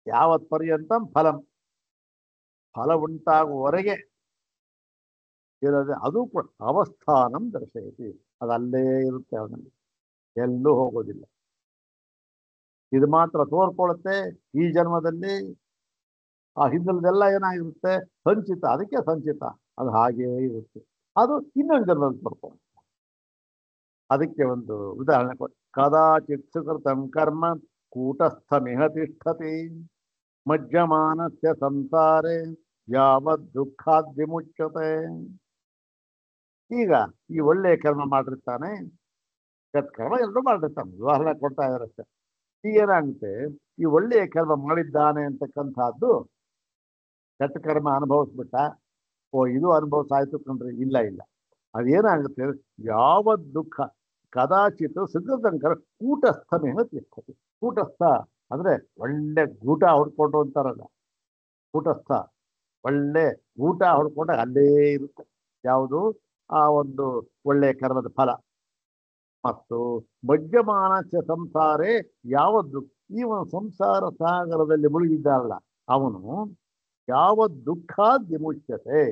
ಯಾವತ್ ಪರ್ಯಂತಂ ಫಲಂ, ಫಲ ಉಂಟಾಗುವವರೆಗೆ ಇರೋದೇ. ಅದು ಅವಸ್ಥಾನಂ ದರ್ಶಯತಿ, ಅದಲ್ಲೇ ಇರುತ್ತೆ, ಅವನಲ್ಲಿ ಎಲ್ಲೂ ಹೋಗೋದಿಲ್ಲ. ಇದು ಮಾತ್ರ ತೋರ್ಕೊಳ್ಳುತ್ತೆ ಈ ಜನ್ಮದಲ್ಲಿ. ಆ ಹಿಂದಲದೆಲ್ಲ ಏನಾಗಿರುತ್ತೆ, ಸಂಚಿತ. ಅದಕ್ಕೆ ಸಂಚಿತ, ಅದು ಹಾಗೇ ಇರುತ್ತೆ. ಅದು ಇನ್ನೊಂದು ಜನ್ಮದಲ್ಲಿ ತೋರ್ಕೊಳ್ಳುತ್ತೆ. ಅದಕ್ಕೆ ಒಂದು ಉದಾಹರಣೆ ಕೊಟ್ಟು, ಕದಾಚಿತ್ ಸುಕೃತಂ ಕರ್ಮ ಕೂಟಸ್ಥಮಿಹ ತಿಷ್ಠತಿ ಮಜ್ಜಮಾನಸ್ಯ ಸಂಸಾರೆ ಯಾವದ್ ದುಃಖಾದ್ ವಿಮುಚ್ಯತೆ. ಈಗ ಈ ಒಳ್ಳೆ ಕರ್ಮ ಮಾಡಿರ್ತಾನೆ, ಕೆಟ್ಟ ಕರ್ಮ ಎಲ್ಲರೂ ಮಾಡಿರ್ತಾನೆ, ಉದಾಹರಣೆ ಕೊಡ್ತಾ ಇದಾರಷ್ಟೆ. ಈಗ ಏನಾಗುತ್ತೆ, ಈ ಒಳ್ಳೆಯ ಕರ್ಮ ಮಾಡಿದ್ದಾನೆ ಅಂತಕ್ಕಂಥದ್ದು ಕೆಟ್ಟ ಕರ್ಮ ಅನುಭವಿಸ್ಬಿಟ್ಟ, ಇದು ಅನುಭವಿಸಾಯ್ತು ಕಣ್ರಿ, ಇಲ್ಲ ಇಲ್ಲ. ಅದೇನಾಗುತ್ತೆ, ಯಾವ ದುಃಖ ಕದಾಚಿತ್ ಸುಕೃತಂಕರ ಕೂಟಸ್ಥಮೇನ ತಿಷ್ಠತಿ. ಕೂಟಸ್ಥ ಅಂದ್ರೆ ಒಳ್ಳೆ ಊಟ ಹೊಡ್ಕೊಂಡು ಅಂತಾರಲ್ಲ, ಕೂಟಸ್ಥ ಒಳ್ಳೆ ಊಟ ಹೊಡ್ಕೊಂಡಾಗ ಅಲ್ಲೇ ಇರುತ್ತೆ ಯಾವುದು, ಆ ಒಂದು ಒಳ್ಳೆ ಕರ್ಮದ ಫಲ. ಮತ್ತು ಮಜ್ಜಮಾನಸ್ಯ ಸಂಸಾರೇ ಯಾವದ್ದು, ಈ ಒಂದು ಸಂಸಾರ ಸಾಗರದಲ್ಲಿ ಮುಳುಗಿದ್ದಾರಲ್ಲ ಅವನು ಯಾವ ದುಃಖ ವಿಮುಚ್ಯತೆ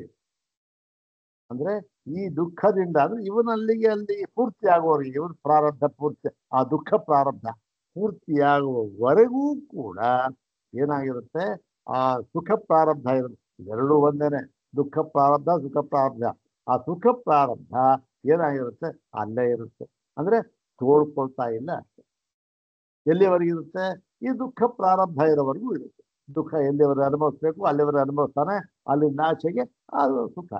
ಅಂದ್ರೆ ಈ ದುಃಖದಿಂದ, ಅಂದ್ರೆ ಇವನಲ್ಲಿಗೆ ಅಲ್ಲಿ ಪೂರ್ತಿ ಆಗುವವರೆಗೆ, ಇವನ್ ಪ್ರಾರಬ್ಧ ಪೂರ್ತಿ, ಆ ದುಃಖ ಪ್ರಾರಬ್ಧ ಪೂರ್ತಿಯಾಗುವವರೆಗೂ ಕೂಡ ಏನಾಗಿರುತ್ತೆ, ಆ ಸುಖ ಪ್ರಾರಬ್ಧ ಇರುತ್ತೆ. ಎರಡೂ ಒಂದೇನೆ, ದುಃಖ ಪ್ರಾರಬ್ಧ ಸುಖ ಪ್ರಾರಬ್ಧ. ಆ ಸುಖ ಪ್ರಾರಬ್ಧ ಏನಾಗಿರುತ್ತೆ, ಅಲ್ಲೇ ಇರುತ್ತೆ. ಅಂದ್ರೆ ತೋಡ್ಕೊಳ್ತಾ ಇಲ್ಲ ಅಷ್ಟೆ. ಎಲ್ಲಿವರೆಗಿರುತ್ತೆ, ಈ ದುಃಖ ಪ್ರಾರಬ್ಧ ಇರೋವರೆಗೂ ಇರುತ್ತೆ. ದುಃಖ ಎಲ್ಲಿವರೆಗೆ ಅನುಭವಿಸ್ಬೇಕು ಅಲ್ಲಿವರೆಗೆ ಅನುಭವಿಸ್ತಾನೆ, ಅಲ್ಲಿಂದ ಆಚೆಗೆ ಅದು ಸುಖ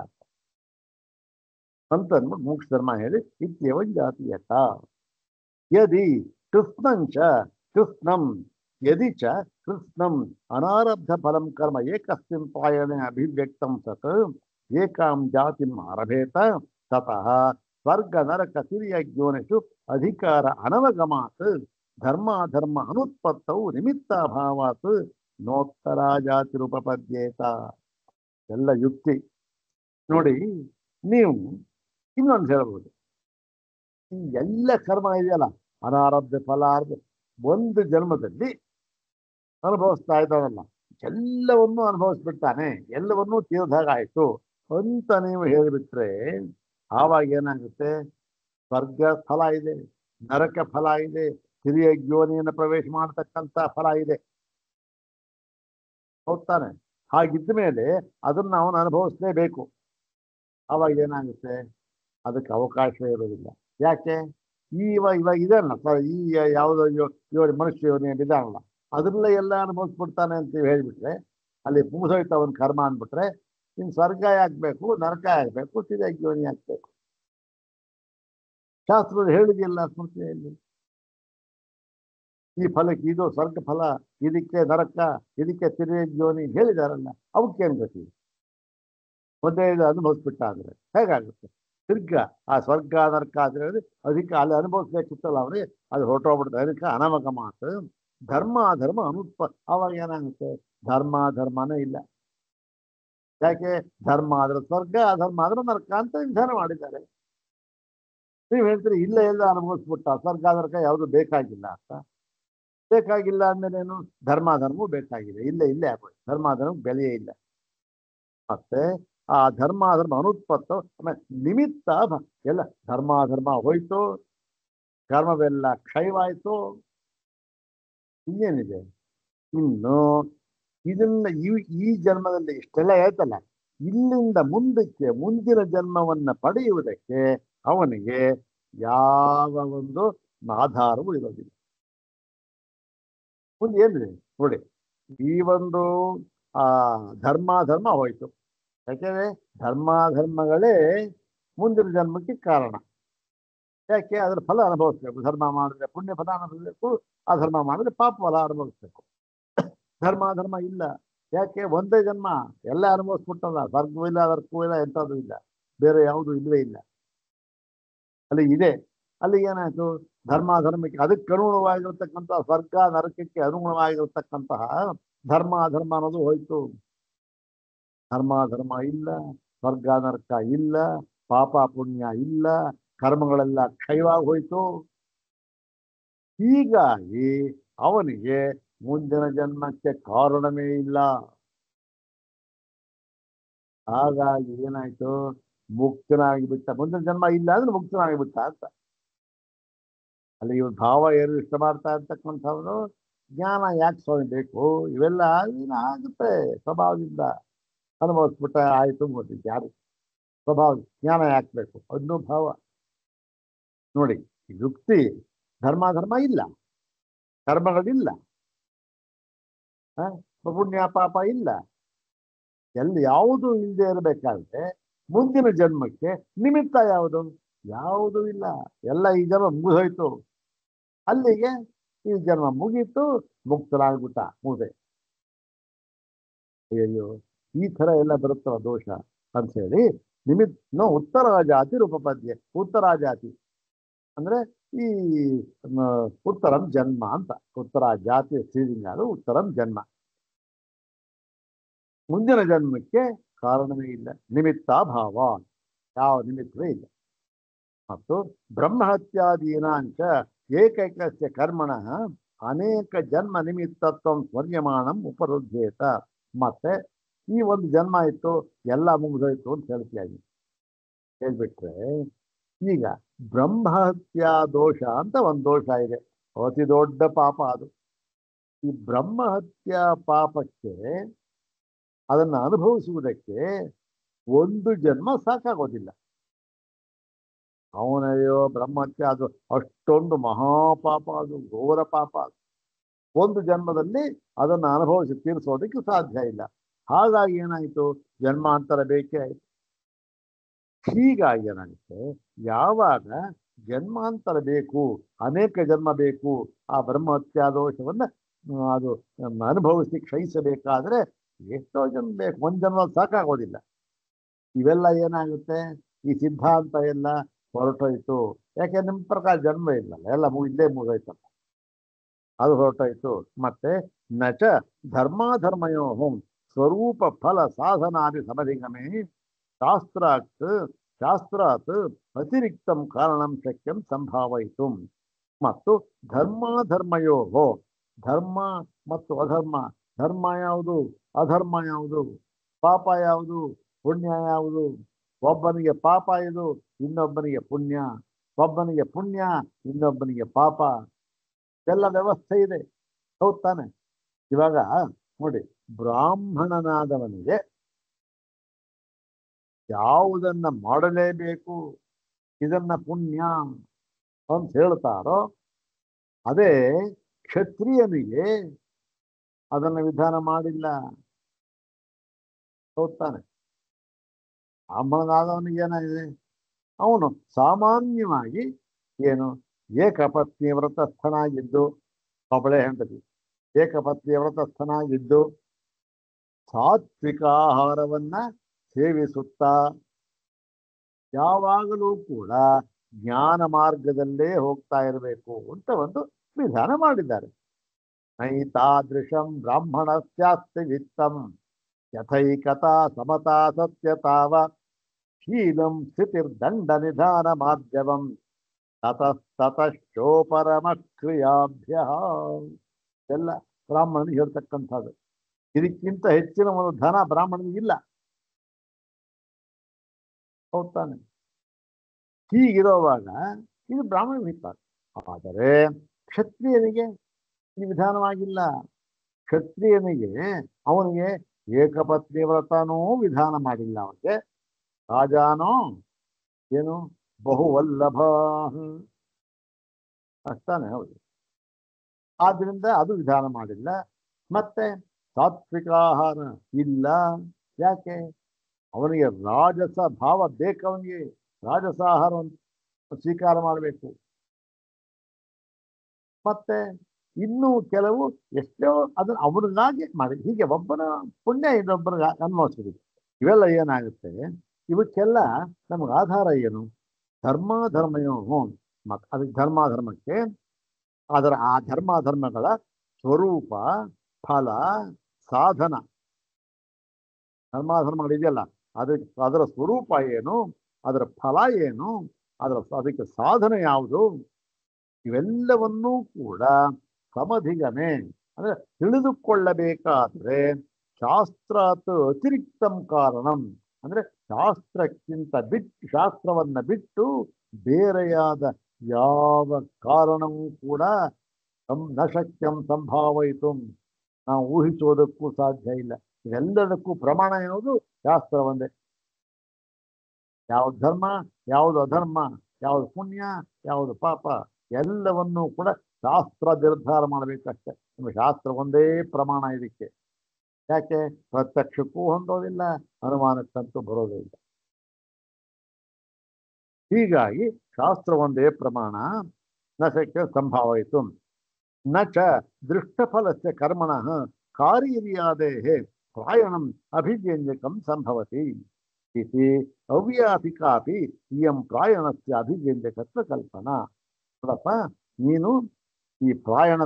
ಅಂತ ಅಂದ್ಬಿಟ್ಟು ಮೋಕ್ಷ ಧರ್ಮ ಹೇಳಿ ಇತ್ಯವ ಜಾತೀಯತ. ಯದಿ ಕೃಷ್ಣಂಚ ಕೃಷ್ಣಂ ಯದಿ ಚ ಕೃಷ್ಣಂ ಅನಾರಬ್ಧ ಫಲಂ ಕರ್ಮ ಏಕಸ್ಮಿನ್ ಪ್ರಾಯಣೆ ಅಭಿವ್ಯಕ್ತಂ ಸತ್ ಏಕಾಂ ಜಾತಿಂ ಆರಭೇತ ತತಃ ಸ್ವರ್ಗ ನರಕ ತಿರ್ಯಜ್ಞೋನಿಷು ಅಧಿಕಾರ ಅನವಗಮಾತ್ ಧರ್ಮಾಧರ್ಮ ಅನುತ್ಪತ್ತೌ ನಿಮಿತ್ತಾಭಾವಾತ್ ನೋತ್ತರ ಜಾತಿರುಪಪದ್ಯೇತ. ಎಲ್ಲ ಯುಕ್ತಿ ನೋಡಿ. ನೀವು ಇನ್ನೊಂದು ಹೇಳ್ಬೋದು, ಈ ಎಲ್ಲ ಕರ್ಮ ಇದೆಯಲ್ಲ, ಅನಾರಬ್ಧ ಫಲಾರ್ಧ ಒಂದು ಜನ್ಮದಲ್ಲಿ ಅನುಭವಿಸ್ತಾ ಇದ್ದಾರಲ್ಲ, ಎಲ್ಲವನ್ನೂ ಅನುಭವಿಸ್ಬಿಡ್ತಾನೆ, ಎಲ್ಲವನ್ನೂ ತೀರ್ದಾಗ ಆಯ್ತು ಅಂತ ನೀವು ಹೇಳಿಬಿಟ್ರೆ ಆವಾಗ ಏನಾಗುತ್ತೆ? ಸ್ವರ್ಗ ಫಲ ಇದೆ, ನರಕ ಫಲ ಇದೆ, ಹಿರಿಯ ಯೋನಿಯನ್ನು ಪ್ರವೇಶ ಮಾಡತಕ್ಕಂಥ ಫಲ ಇದೆ, ಹೋಗ್ತಾನೆ. ಹಾಗಿದ್ದ ಮೇಲೆ ಅದನ್ನು ಅವನು ಅನುಭವಿಸ್ಲೇಬೇಕು. ಆವಾಗ ಏನಾಗುತ್ತೆ? ಅದಕ್ಕೆ ಅವಕಾಶ ಇರೋದಿಲ್ಲ. ಯಾಕೆ? ಇವಾಗ ಇದಲ್ಲ, ಈ ಯಾವುದೋ ಮನುಷ್ಯ ಯೋನಿಯಲ್ಲಿ ಇದಾಗಲ್ಲ, ಅದನ್ನೆಲ್ಲ ಎಲ್ಲ ಅನುಭವಿಸ್ಬಿಡ್ತಾನೆ ಅಂತ ಹೇಳಿಬಿಟ್ರೆ ಅಲ್ಲಿ ಮುಗಿಸೋಯ್ತು ಅವನ ಕರ್ಮ ಅಂದ್ಬಿಟ್ರೆ ಇನ್ನು ಸ್ವರ್ಗ ಯಾಕಬೇಕು, ನರಕ ಯಾಕಬೇಕು, ಹಿರಿಯ ಯೋನಿ ಹಾಕ್ಬೇಕು? ಶಾಸ್ತ್ರದ ಹೇಳಿದೆಯಲ್ಲ ಸ್ಮೃತಿಯಲ್ಲಿ, ಈ ಫಲಕ್ಕೆ ಇದು ಸ್ವರ್ಗ ಫಲ, ಇದಕ್ಕೆ ನರಕ, ಇದಕ್ಕೆ ತಿರುಗಿ ಯೋನಿ ಹೇಳಿದಾರಲ್ಲ, ಅವಕ್ಕೇನು ಗತಿ? ಒಂದೇ ಇದು ಅನುಭವಿಸ್ಬಿಟ್ಟ ಅಂದ್ರೆ ಹೇಗಾಗುತ್ತೆ? ತಿರ್ಗ ಆ ಸ್ವರ್ಗ ನರಕ ಆದ್ರೆ ಅದಕ್ಕೆ ಅಲ್ಲಿ ಅನುಭವಿಸ್ಬೇಕಿತ್ತಲ್ಲ ಅವ್ರಿಗೆ, ಅದು ಹೊರಟೋಗ್ಬಿಡ್ತದೆ. ಅದಕ್ಕೆ ಅನವಗ ಮಾತು ಧರ್ಮ ಧರ್ಮ ಅವಾಗ ಏನಾಗುತ್ತೆ? ಧರ್ಮನೇ ಇಲ್ಲ. ಯಾಕೆ? ಧರ್ಮ ಆದ್ರೆ ಸ್ವರ್ಗ, ಅಧರ್ಮ ಆದ್ರೆ ನರಕ ಅಂತ ನಿರ್ಧಾರ ಮಾಡಿದ್ದಾರೆ. ನೀವು ಹೇಳ್ತೀರಿ ಇಲ್ಲ ಎಲ್ಲ ಅನುಭವಿಸ್ಬಿಟ್ಟ, ಸ್ವರ್ಗ ನರಕ ಯಾವುದು ಬೇಕಾಗಿಲ್ಲ ಅಂತ. ಬೇಕಾಗಿಲ್ಲ ಅಂದ್ಮೇಲೇನು? ಧರ್ಮಾಧರ್ಮವು ಬೇಕಾಗಿದೆ. ಇಲ್ಲೇ ಆಗೋದು, ಧರ್ಮಾಧರ್ಮ ಬೆಲೆಯೇ ಇಲ್ಲ. ಮತ್ತೆ ಆ ಧರ್ಮಾಧರ್ಮ ಅನುತ್ಪತ್ತು ಆಮೇಲೆ ನಿಮಿತ್ತ ಎಲ್ಲ ಧರ್ಮಾಧರ್ಮ ಹೋಯ್ತು, ಕರ್ಮವೆಲ್ಲ ಕ್ಷಯವಾಯ್ತು. ಇನ್ನೇನಿದೆ? ಇನ್ನು ಇದನ್ನ ಈ ಜನ್ಮದಲ್ಲಿ ಇಷ್ಟೆಲ್ಲ ಹೇಳ್ತಲ್ಲ, ಇಲ್ಲಿಂದ ಮುಂದಕ್ಕೆ ಮುಂದಿನ ಜನ್ಮವನ್ನ ಪಡೆಯುವುದಕ್ಕೆ ಅವನಿಗೆ ಯಾವ ಒಂದು ಆಧಾರವೂ ಇರೋದಿಲ್ಲ. ಮುಂದೆ ಏನಿದೆ ನೋಡಿ, ಈ ಒಂದು ಧರ್ಮಾಧರ್ಮ ಹೋಯ್ತು. ಯಾಕೆಂದ್ರೆ ಧರ್ಮಾಧರ್ಮಗಳೇ ಮುಂದಿನ ಜನ್ಮಕ್ಕೆ ಕಾರಣ. ಯಾಕೆ? ಅದರ ಫಲ ಅನುಭವಿಸ್ಬೇಕು. ಧರ್ಮ ಮಾಡಿದ್ರೆ ಪುಣ್ಯ ಫಲ ಅನುಭವಿಸ್ಬೇಕು, ಅಧರ್ಮ ಮಾಡಿದ್ರೆ ಪಾಪ ಫಲ ಅನುಭವಿಸ್ಬೇಕು. ಧರ್ಮಾಧರ್ಮ ಇಲ್ಲ. ಯಾಕೆ? ಒಂದೇ ಜನ್ಮ ಎಲ್ಲ ಅನುಭವಿಸ್ಬಿಟ್ಟಲ್ಲ. ಸ್ವರ್ಗವೂ ಇಲ್ಲ, ನರಕವೂ ಇಲ್ಲ, ಎಂಥದ್ದು ಇಲ್ಲ, ಬೇರೆ ಯಾವುದು ಇಲ್ಲವೇ ಇಲ್ಲ. ಅಲ್ಲಿ ಇದೆ. ಅಲ್ಲಿ ಏನಾಯ್ತು? ಧರ್ಮಾಧರ್ಮಕ್ಕೆ ಅದಕ್ಕೆ ಅನುಗುಣವಾಗಿರ್ತಕ್ಕಂತಹ ಸ್ವರ್ಗ ನರಕಕ್ಕೆ ಅನುಗುಣವಾಗಿರ್ತಕ್ಕಂತಹ ಧರ್ಮಾಧರ್ಮ ಅನ್ನೋದು ಹೋಯ್ತು. ಧರ್ಮಾಧರ್ಮ ಇಲ್ಲ, ಸ್ವರ್ಗ ನರಕ ಇಲ್ಲ, ಪಾಪ ಪುಣ್ಯ ಇಲ್ಲ, ಕರ್ಮಗಳೆಲ್ಲ ಕ್ಷಯವಾಗಿ ಹೋಯ್ತು. ಹೀಗಾಗಿ ಅವನಿಗೆ ಮುಂದಿನ ಜನ್ಮಕ್ಕೆ ಕಾರಣವೇ ಇಲ್ಲ. ಹಾಗಾಗಿ ಏನಾಯ್ತು? ಮುಕ್ತನಾಗಿಬಿಟ್ಟ. ಮುಂದಿನ ಜನ್ಮ ಇಲ್ಲ ಅಂದ್ರೆ ಮುಕ್ತನಾಗಿಬಿಟ್ಟ ಅಂತ. ಅಲ್ಲಿ ಇವ್ರ ಭಾವ ಏನು ಇಷ್ಟ ಮಾಡ್ತಾ ಇರ್ತಕ್ಕಂಥವ್ರು, ಜ್ಞಾನ ಯಾಕೆ ಸ್ವಾಮಿ ಬೇಕು? ಇವೆಲ್ಲ ಏನಾಗುತ್ತೆ ಸ್ವಭಾವದಿಂದ ಅನುಭವಿಸ್ಬಿಟ್ಟ ಆಯ್ತು, ಮುಗಿದಿದ್ದು. ಯಾರು ಸ್ವಭಾವ ಜ್ಞಾನ ಯಾಕೆ ಬೇಕು ಅನ್ನೋ ಭಾವ ನೋಡಿ. ಯುಕ್ತಿ ಧರ್ಮಾಧರ್ಮ ಇಲ್ಲ, ಕರ್ಮಗಳಿಲ್ಲ, ಪುಣ್ಯ ಪಾಪ ಇಲ್ಲ, ಯಾವುದು ಇಲ್ಲದೆ ಇರಬೇಕಾದ್ರೆ ಮುಂದಿನ ಜನ್ಮಕ್ಕೆ ನಿಮಿತ್ತ ಯಾವುದೂ ಇಲ್ಲ. ಎಲ್ಲ ಈ ಜನ್ಮ ಮುಗಿದೋಯ್ತು. ಅಲ್ಲಿಗೆ ಈ ಜನ್ಮ ಮುಗೀತು, ಮುಕ್ತರಾಗ್ಬಿಟ್ಟ, ಮುಗಿದೆ. ಅಯ್ಯೋ, ಈ ತರ ಎಲ್ಲ ಬರುತ್ತವ ದೋಷ ಅಂತ ಹೇಳಿ ಉತ್ತರ ಜಾತಿ ರೂಪಪದ್ಯ. ಉತ್ತರ ಜಾತಿ ಅಂದ್ರೆ ಈ ಉತ್ತರಂ ಜನ್ಮ ಅಂತ. ಉತ್ತರ ಜಾತಿ ಸ್ತ್ರೀಲಿಂಗ, ಅದು ಉತ್ತರಂ ಜನ್ಮ. ಮುಂದಿನ ಜನ್ಮಕ್ಕೆ ಕಾರಣವೇ ಇಲ್ಲ, ನಿಮಿತ್ತಾಭಾವ, ಯಾವ ನಿಮಿತ್ತವೇ ಇಲ್ಲ. ಮತ್ತು ಬ್ರಹ್ಮಹತ್ಯಾದೀನಾಂಚ ಏಕೈಕಸ್ಯ ಕರ್ಮಣ ಅನೇಕ ಜನ್ಮ ನಿಮಿತ್ತತ್ವ ಸ್ವರ್ಯಮಾಣಂ ಉಪರುದ್ಧೇತ. ಮತ್ತೆ ಈ ಒಂದು ಜನ್ಮ ಇತ್ತು, ಎಲ್ಲ ಮುಗಿದೋಯ್ತು ಅಂತ ಹೇಳ್ಬಿಟ್ರೆ, ಈಗ ಬ್ರಹ್ಮಹತ್ಯಾ ದೋಷ ಅಂತ ಒಂದು ದೋಷ ಇದೆ, ಅತಿ ದೊಡ್ಡ ಪಾಪ ಅದು. ಈ ಬ್ರಹ್ಮಹತ್ಯಾ ಪಾಪಕ್ಕೆ ಅದನ್ನು ಅನುಭವಿಸುವುದಕ್ಕೆ ಒಂದು ಜನ್ಮ ಸಾಕಾಗೋದಿಲ್ಲ. ಅವನಯ್ಯೋ ಬ್ರಹ್ಮಹತ್ಯೆ ಅದು ಅಷ್ಟೊಂದು ಮಹಾಪಾಪ, ಅದು ಘೋರ ಪಾಪ. ಅದು ಒಂದು ಜನ್ಮದಲ್ಲಿ ಅದನ್ನು ಅನುಭವಿಸಿ ತೀರಿಸೋದಕ್ಕೆ ಸಾಧ್ಯ ಇಲ್ಲ. ಹಾಗಾಗಿ ಏನಾಯಿತು? ಜನ್ಮಾಂತರ ಬೇಕೇ ಆಯಿತು. ಹೀಗಾಗಿ ಏನಾಗುತ್ತೆ? ಯಾವಾಗ ಜನ್ಮಾಂತರ ಬೇಕು, ಅನೇಕ ಜನ್ಮ ಬೇಕು. ಆ ಬ್ರಹ್ಮಹತ್ಯಾ ದೋಷವನ್ನ ಅದು ಅನುಭವಿಸಿ ಕ್ಷಯಿಸಬೇಕಾದ್ರೆ ಎಷ್ಟೋ ಜನ್ಮ ಬೇಕು, ಒಂದ್ ಜನ್ಮ ಸಾಕಾಗೋದಿಲ್ಲ. ಇವೆಲ್ಲ ಏನಾಗುತ್ತೆ, ಈ ಸಿದ್ಧಾಂತ ಎಲ್ಲ ಹೊರಟೋಯ್ತು. ಯಾಕೆ ನಿಮ್ಮ ಪ್ರಕಾರ ಜನ್ಮ ಇಲ್ಲಲ್ಲ, ಎಲ್ಲ ಇಲ್ಲೇ ಮುಗಿದೋಯ್ತಲ್ಲ, ಅದು ಹೊರಟೋಯ್ತು. ಮತ್ತೆ ನಚ ಧರ್ಮಾಧರ್ಮಯೋ ಸ್ವರೂಪ ಫಲ ಸಾಧನಾದಿ ಸಮಧಿಗಮೇ ಶಾಸ್ತ್ರಾತ್ ಶಾಸ್ತ್ರಾತ್ ಅತಿರಿಕ್ತಂ ಕಾರಣಂ ಶಕ್ಯಂ ಸಂಭಾವಯಿತು. ಮತ್ತು ಧರ್ಮಾಧರ್ಮಯೋ ಧರ್ಮ ಮತ್ತು ಅಧರ್ಮ, ಧರ್ಮ ಯಾವುದು, ಅಧರ್ಮ ಯಾವುದು, ಪಾಪ ಯಾವುದು, ಪುಣ್ಯ ಯಾವುದು? ಒಬ್ಬನಿಗೆ ಪಾಪ ಇದು, ಇನ್ನೊಬ್ಬನಿಗೆ ಪುಣ್ಯ. ಒಬ್ಬನಿಗೆ ಪುಣ್ಯ, ಇನ್ನೊಬ್ಬನಿಗೆ ಪಾಪ. ಎಲ್ಲ ವ್ಯವಸ್ಥೆ ಇದೆ, ಹೌದ್ ತಾನೆ? ಇವಾಗ ನೋಡಿ, ಬ್ರಾಹ್ಮಣನಾದವನಿಗೆ ಯಾವುದನ್ನ ಮಾಡಲೇಬೇಕು, ಇದನ್ನ ಪುಣ್ಯ ಅಂತ ಹೇಳ್ತಾರೋ ಅದೇ ಕ್ಷತ್ರಿಯನಿಗೆ ಅದನ್ನ ವಿಧಾನ ಮಾಡಿಲ್ಲ, ಹೌದ್ ತಾನೆ? ಬ್ರಾಹ್ಮಣನಾದವನಿಗೆ ಏನಾಗಿದೆ, ಅವನು ಸಾಮಾನ್ಯವಾಗಿ ಏನು ಏಕಪತ್ನಿ ವ್ರತಸ್ಥನಾಗಿದ್ದು, ಒಬ್ಬಳೆ ಹೆಂಡತಿ, ಏಕಪತ್ನಿ ವ್ರತಸ್ಥನಾಗಿದ್ದು ಸಾತ್ವಿಕ ಆಹಾರವನ್ನ ಸೇವಿಸುತ್ತಾ ಯಾವಾಗಲೂ ಕೂಡ ಜ್ಞಾನ ಮಾರ್ಗದಲ್ಲೇ ಹೋಗ್ತಾ ಇರಬೇಕು ಅಂತ ಒಂದು ವಿಧಾನ ಮಾಡಿದ್ದಾರೆ. ನೈತಾದೃಶಂ ಬ್ರಾಹ್ಮಣಸ್ಯಾಸ್ತಿ ವಿತ್ತಂ ಯಥೈಕತಾ ಸಮತಾ ಸತ್ಯತಾವ ಶೀಲಂ ಸ್ಥಿತಿರ್ದಂಡ ನಿಧಾನ ಮಾಧ್ಯಮಂ ತತಶ್ಚೋಪರಮ ಕ್ರಿಯಾಭ್ಯ. ಎಲ್ಲ ಬ್ರಾಹ್ಮಣನಿಗೆ ಹೇಳ್ತಕ್ಕಂಥದ್ದು. ಇದಕ್ಕಿಂತ ಹೆಚ್ಚಿನ ಒಂದು ಧನ ಬ್ರಾಹ್ಮಣನಿಗಿಲ್ಲ, ಹೌದ್ ತಾನೆ? ಹೀಗಿರುವಾಗ ಇದು ಬ್ರಾಹ್ಮಣ ವಿಚಾರ. ಆದರೆ ಕ್ಷತ್ರಿಯನಿಗೆ ಈ ವಿಧಾನವಾಗಿಲ್ಲ. ಕ್ಷತ್ರಿಯನಿಗೆ ಅವನಿಗೆ ಏಕಪತ್ನಿ ವ್ರತನೂ ವಿಧಾನ ಮಾಡಿಲ್ಲ. ಅವನಿಗೆ ರಾಜಾನೋ ಏನು ಬಹುವಲ್ಲಭ ಅಷ್ಟಾನೆ, ಹೌದು. ಆದ್ರಿಂದ ಅದು ವಿಧಾನ ಮಾಡಿಲ್ಲ. ಮತ್ತೆ ಸಾತ್ವಿಕ ಆಹಾರ ಇಲ್ಲ. ಯಾಕೆ? ಅವನಿಗೆ ರಾಜಸ ಭಾವ ಬೇಕು, ಅವನಿಗೆ ರಾಜಸ ಆಹಾರವನ್ನು ಸ್ವೀಕಾರ ಮಾಡಬೇಕು. ಮತ್ತೆ ಇನ್ನೂ ಕೆಲವು ಎಷ್ಟೋ ಅದನ್ನು ಅವನಿಗಾಗಿ ಮಾಡಿ, ಹೀಗೆ ಒಬ್ಬನ ಪುಣ್ಯ ಇನ್ನೊಬ್ಬರಿಗೆ ಅನ್ವಯಿಸಬೇಕು. ಇವೆಲ್ಲ ಏನಾಗುತ್ತೆ, ಇವಕ್ಕೆಲ್ಲ ನಮಗೆ ಆಧಾರ ಏನು? ಧರ್ಮಾಧರ್ಮಯೋ ಮತ್ತು ಅದಕ್ಕೆ ಧರ್ಮಾಧರ್ಮಕ್ಕೆ ಆ ಧರ್ಮಾಧರ್ಮಗಳ ಸ್ವರೂಪ, ಫಲ, ಸಾಧನ. ಧರ್ಮಾಧರ್ಮಗಳಿದೆಯಲ್ಲ, ಅದರ ಸ್ವರೂಪ ಏನು, ಅದರ ಫಲ ಏನು, ಅದಕ್ಕೆ ಸಾಧನೆ ಯಾವುದು, ಇವೆಲ್ಲವನ್ನೂ ಕೂಡ ಸಮಧಿಗಮೆ ಅಂದ್ರೆ ತಿಳಿದುಕೊಳ್ಳಬೇಕಾದ್ರೆ ಶಾಸ್ತ್ರಾತ್ ಅತಿರಿಕ್ತಂ ಕಾರಣಂ ಅಂದ್ರೆ ಶಾಸ್ತ್ರಕ್ಕಿಂತ ಶಾಸ್ತ್ರವನ್ನ ಬಿಟ್ಟು ಬೇರೆಯಾದ ಯಾವ ಕಾರಣವೂ ಕೂಡ ನ ಶಕ್ಯಂ ಸಂಭಾವಯಿತು, ನಾವು ಊಹಿಸೋದಕ್ಕೂ ಸಾಧ್ಯ ಇಲ್ಲ. ಇವೆಲ್ಲದಕ್ಕೂ ಪ್ರಮಾಣ ಯಾವುದು? ಶಾಸ್ತ್ರ ಒಂದೇ. ಯಾವ್ದು ಧರ್ಮ, ಯಾವುದು ಅಧರ್ಮ, ಯಾವುದು ಪುಣ್ಯ, ಯಾವುದು ಪಾಪ, ಎಲ್ಲವನ್ನೂ ಕೂಡ ಶಾಸ್ತ್ರ ನಿರ್ಧಾರ ಮಾಡಬೇಕಷ್ಟೆ. ನಿಮಗೆ ಶಾಸ್ತ್ರ ಒಂದೇ ಪ್ರಮಾಣ ಇದಕ್ಕೆ. ಯಾಕೆ? ಪ್ರತ್ಯಕ್ಷಕ್ಕೂ ಹೊಂದೋದಿಲ್ಲ, ಅನುಮಾನಕ್ಕಂತೂ ಬರೋದೇ ಇಲ್ಲ. ಹೀಗಾಗಿ ಶಾಸ್ತ್ರ ಒಂದೇ ಪ್ರಮಾಣ. ನ ಶಕ್ಯ ಸಂಭಾವಯಿತು ನ ಚ ದೃಷ್ಟಫಲಸ್ಯ ಕರ್ಮಣಃ ಕಾರ್ಯರ್ಯಾದೇಃ ಪ್ರಾಯಣಂ ಅಭಿವ್ಯಂಜಕಂ ಸಂಭವತಿ ಇತಿ ಅವ್ಯಾಪಿಕಾಪಿ ಇಯಂ ಪ್ರಾಯಣಸ್ಯ ಅಭಿವ್ಯಂಜಕತ್ವ ಕಲ್ಪನಾ. ನೋಡಪ್ಪ, ನೀನು ಈ ಪ್ರಾಯಣ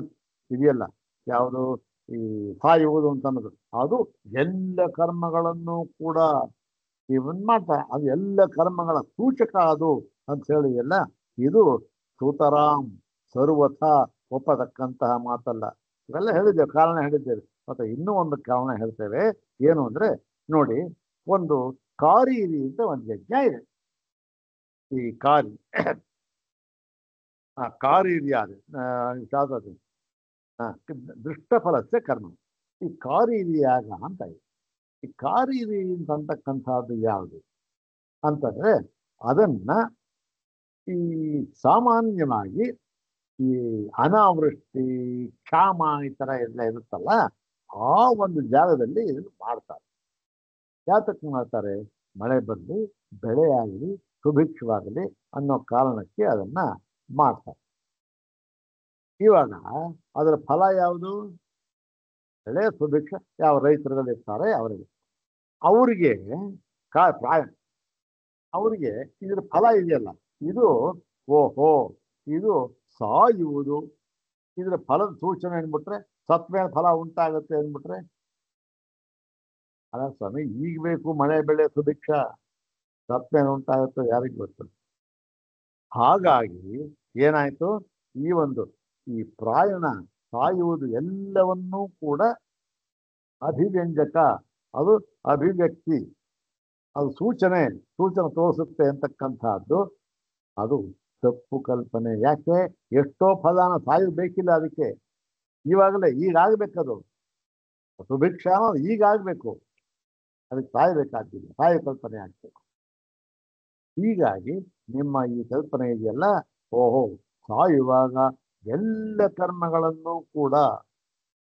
ಇದೆಯಲ್ಲ, ಯಾವುದು ಈ ಸಾಯುವುದು ಅಂತ ಅನ್ನೋದು, ಅದು ಎಲ್ಲ ಕರ್ಮಗಳನ್ನು ಕೂಡ ಇವನ್ ಮಾಡ್ತಾರೆ. ಅದು ಎಲ್ಲ ಕರ್ಮಗಳ ಸೂಚಕ ಅದು ಅಂತ ಹೇಳಿದೆಯಲ್ಲ, ಇದು ಸೂತರಾಮ್ ಸರ್ವಥ ಒಪ್ಪತಕ್ಕಂತಹ ಮಾತಲ್ಲ. ಇವೆಲ್ಲ ಹೇಳಿದ್ದೇವೆ, ಕಾರಣ ಹೇಳಿದ್ದೇವೆ. ಮತ್ತೆ ಇನ್ನೂ ಒಂದು ಕಾರಣ ಹೇಳ್ತೇವೆ. ಏನು ಅಂದ್ರೆ ನೋಡಿ, ಒಂದು ಕಾರೀರಿ ಅಂತ ಒಂದು ಯಜ್ಞ ಇದೆ. ಈ ಕಾರೀರಿ ಯಾವುದು ದೃಷ್ಟಫಲಸ್ಯ ಕರ್ಮ. ಈ ಕಾರೀರಿ ಯಾಗ ಅಂತ ಇದೆ. ಈ ಕಾರೀರಿ ಅಂತಕ್ಕಂಥದ್ದು ಯಾವುದು ಅಂತಂದ್ರೆ, ಅದನ್ನ ಈ ಸಾಮಾನ್ಯವಾಗಿ ಈ ಅನಾವೃಷ್ಟಿ, ಕ್ಷಾಮ ಈ ತರ ಎಲ್ಲ ಇರುತ್ತಲ್ಲ, ಆ ಒಂದು ಜಾಗದಲ್ಲಿ ಇದನ್ನು ಮಾಡ್ತಾರೆ. ಯಾತಕ್ಕೆ ಮಾಡ್ತಾರೆ? ಮಳೆ ಬರಲಿ, ಬೆಳೆ ಆಗಲಿ, ಸುಭಿಕ್ಷವಾಗಲಿ ಅನ್ನೋ ಕಾರಣಕ್ಕೆ ಅದನ್ನ ಮಾಡ್ತಾರೆ. ಇವಾಗ ಅದರ ಫಲ ಯಾವುದು? ಬೆಳೆ ಸುಭಿಕ್ಷ ಯಾವ ರೈತರುಗಳಿರ್ತಾರೆ ಅವರಿಗೆ ಪ್ರಾಯ ಅವರಿಗೆ ಇದ್ರ ಫಲ ಇದೆಯಲ್ಲ, ಇದು ಓಹೋ ಇದು ಸಾಯುವುದು, ಇದ್ರ ಫಲದ ಸೂಚನೆ ಅಂದ್ಬಿಟ್ರೆ ಸತ್ಮೇಲೆ ಫಲ ಉಂಟಾಗುತ್ತೆ ಅಂದ್ಬಿಟ್ರೆ, ಅಲ್ಲ ಸ್ವಾಮಿ ಈಗ ಬೇಕು ಮಳೆ ಬೆಳೆ ಸುಭಿಕ್ಷ, ಸತ್ಮೇಲೆ ಉಂಟಾಗುತ್ತೆ ಯಾರಿಗೆ ಗೊತ್ತು. ಹಾಗಾಗಿ ಏನಾಯ್ತು, ಈ ಪ್ರಾಯಣ ಸಾಯುವುದು ಎಲ್ಲವನ್ನೂ ಕೂಡ ಅಭಿವ್ಯಂಜಕ, ಅದು ಅಭಿವ್ಯಕ್ತಿ, ಅದು ಸೂಚನೆ ತೋರಿಸುತ್ತೆ ಅಂತಕ್ಕಂಥದ್ದು ಅದು ತಪ್ಪು ಕಲ್ಪನೆ. ಯಾಕೆ? ಎಷ್ಟೋ ಫಲಾನ ಸಾಯು ಬೇಕಿಲ್ಲ ಅದಕ್ಕೆ, ಈವಾಗಲೇ ಈಗಾಗಬೇಕದು ಸುಭಿಕ್ಷ ಅನ್ನೋದು ಈಗಾಗಬೇಕು, ಅದಕ್ಕೆ ಸಾಯಬೇಕಾಗ್ತಿಲ್ಲ, ಸಾಯು ಕಲ್ಪನೆ ಆಗ್ಬೇಕು. ಹೀಗಾಗಿ ನಿಮ್ಮ ಈ ಕಲ್ಪನೆ ಇದೆಯಲ್ಲ, ಓಹೋ ಸಾಯುವಾಗ ಎಲ್ಲ ಕರ್ಮಗಳನ್ನು ಕೂಡ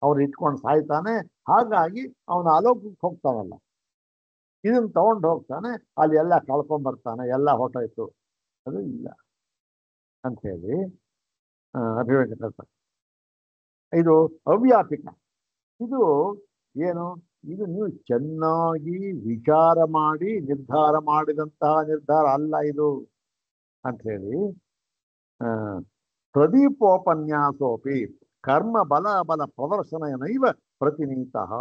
ಅವ್ರು ಇಟ್ಕೊಂಡು ಸಾಯ್ತಾನೆ, ಹಾಗಾಗಿ ಅವನು ಅಲೋಕಕ್ಕೆ ಹೋಗ್ತಾನಲ್ಲ, ಇದನ್ನು ತಗೊಂಡು ಹೋಗ್ತಾನೆ, ಅಲ್ಲಿ ಎಲ್ಲ ಕಳ್ಕೊಂಡ್ಬರ್ತಾನೆ, ಎಲ್ಲ ಹೊಟ್ಟೋಯ್ತು, ಅದು ಇಲ್ಲ ಅಂಥೇಳಿ ಅಭಿವ್ಯಕ್ತಿ ಕಲ್ಪನೆ. ಇದು ಅವ್ಯಾಪಿಕ. ಇದು ಏನು? ಇದು ನೀವು ಚೆನ್ನಾಗಿ ವಿಚಾರ ಮಾಡಿ ನಿರ್ಧಾರ ಮಾಡಿದಂತಹ ನಿರ್ಧಾರ ಅಲ್ಲ ಇದು ಅಂಥೇಳಿ. ಪ್ರದೀಪೋಪನ್ಯಾಸೋಪಿ ಕರ್ಮ ಬಲ ಪ್ರದರ್ಶನನೈವ ಪ್ರತಿನೀತಃ.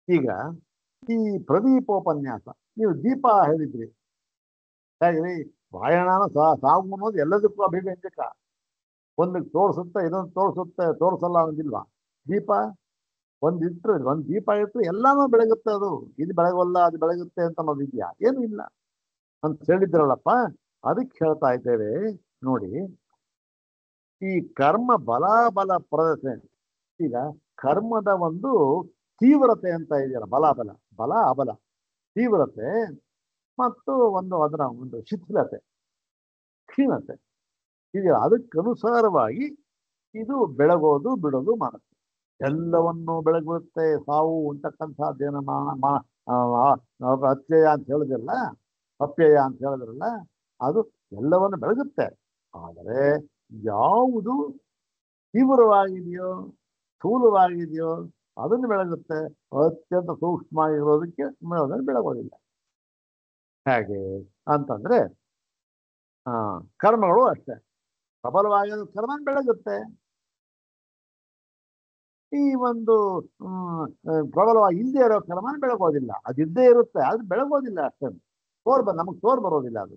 ಈಗ ಈ ಪ್ರದೀಪೋಪನ್ಯಾಸ, ನೀವು ದೀಪ ಹೇಳಿದ್ರಿ, ಹಾಗೆ ವಾಯಣನ ಸಾವು ಅನ್ನೋದು ಎಲ್ಲದಕ್ಕೂ ಅಭಿವ್ಯಂಜಕ. ಒಂದಕ್ಕೆ ತೋರಿಸುತ್ತೆ, ಇದೊಂದು ತೋರಿಸಲ್ಲ ಅನ್ನೋದಿಲ್ವಾ? ದೀಪ ಒಂದು ದೀಪ ಇಟ್ಟರೆ ಎಲ್ಲಾನು ಬೆಳಗುತ್ತೆ, ಅದು ಇದು ಬೆಳಗಲ್ಲ ಅದು ಬೆಳಗುತ್ತೆ ಅಂತ ಅನ್ನೋದಿದ್ಯಾ? ಏನು ಇಲ್ಲ ಅಂತ ಹೇಳಿದ್ರಲ್ಲಪ್ಪ, ಅದಕ್ಕೆ ಹೇಳ್ತಾ ಇದ್ದೇವೆ ನೋಡಿ. ಈ ಕರ್ಮ ಬಲ ಪ್ರದರ್ಶನ, ಈಗ ಕರ್ಮದ ಒಂದು ತೀವ್ರತೆ ಅಂತ ಇದೆಯಲ್ಲ, ಬಲ ಅಬಲ ತೀವ್ರತೆ ಮತ್ತು ಅದರ ಒಂದು ಶಿಥಿಲತೆ ಕ್ಷೀಣತೆ ಇದೆಯಲ್ಲ, ಅದಕ್ಕನುಸಾರವಾಗಿ ಇದು ಬೆಳಗೋದು ಬಿಡೋದು ಮಾಡುತ್ತೆ. ಎಲ್ಲವನ್ನು ಬೆಳಗುತ್ತೆ. ಸಾವು ಅಂತಕ್ಕಂಥದ್ದೇನ ಅತ್ಯಯ ಅಂತ ಹೇಳಿದ್ರಲ್ಲ, ಅಪ್ಯಯ ಅಂತ ಹೇಳಿದ್ರಲ್ಲ, ಅದು ಎಲ್ಲವನ್ನು ಬೆಳಗುತ್ತೆ. ಆದರೆ ಯಾವುದು ತೀವ್ರವಾಗಿದೆಯೋ ಸ್ಥೂಲವಾಗಿದೆಯೋ ಅದನ್ನು ಬೆಳಗುತ್ತೆ, ಅತ್ಯಂತ ಸೂಕ್ಷ್ಮ ಆಗಿರೋದಕ್ಕೆ ಅದನ್ನು ಬೆಳಗೋದಿಲ್ಲ. ಹೇಗೆ ಅಂತಂದ್ರೆ ಕರ್ಮಗಳು ಅಷ್ಟೇ, ಪ್ರಬಲವಾಗಿರೋ ಕರ್ಮ ಬೆಳಗುತ್ತೆ. ಈ ಪ್ರಬಲವಾಗಿ ಇಲ್ಲದೆ ಇರೋ ಕರ್ಮ ಬೆಳಗೋದಿಲ್ಲ, ಅದಿದ್ದೇ ಇರುತ್ತೆ, ಅದು ಬೆಳಗೋದಿಲ್ಲ ಅಷ್ಟೇ, ನಮಗೆ ಬರೋದಿಲ್ಲ ಅದು.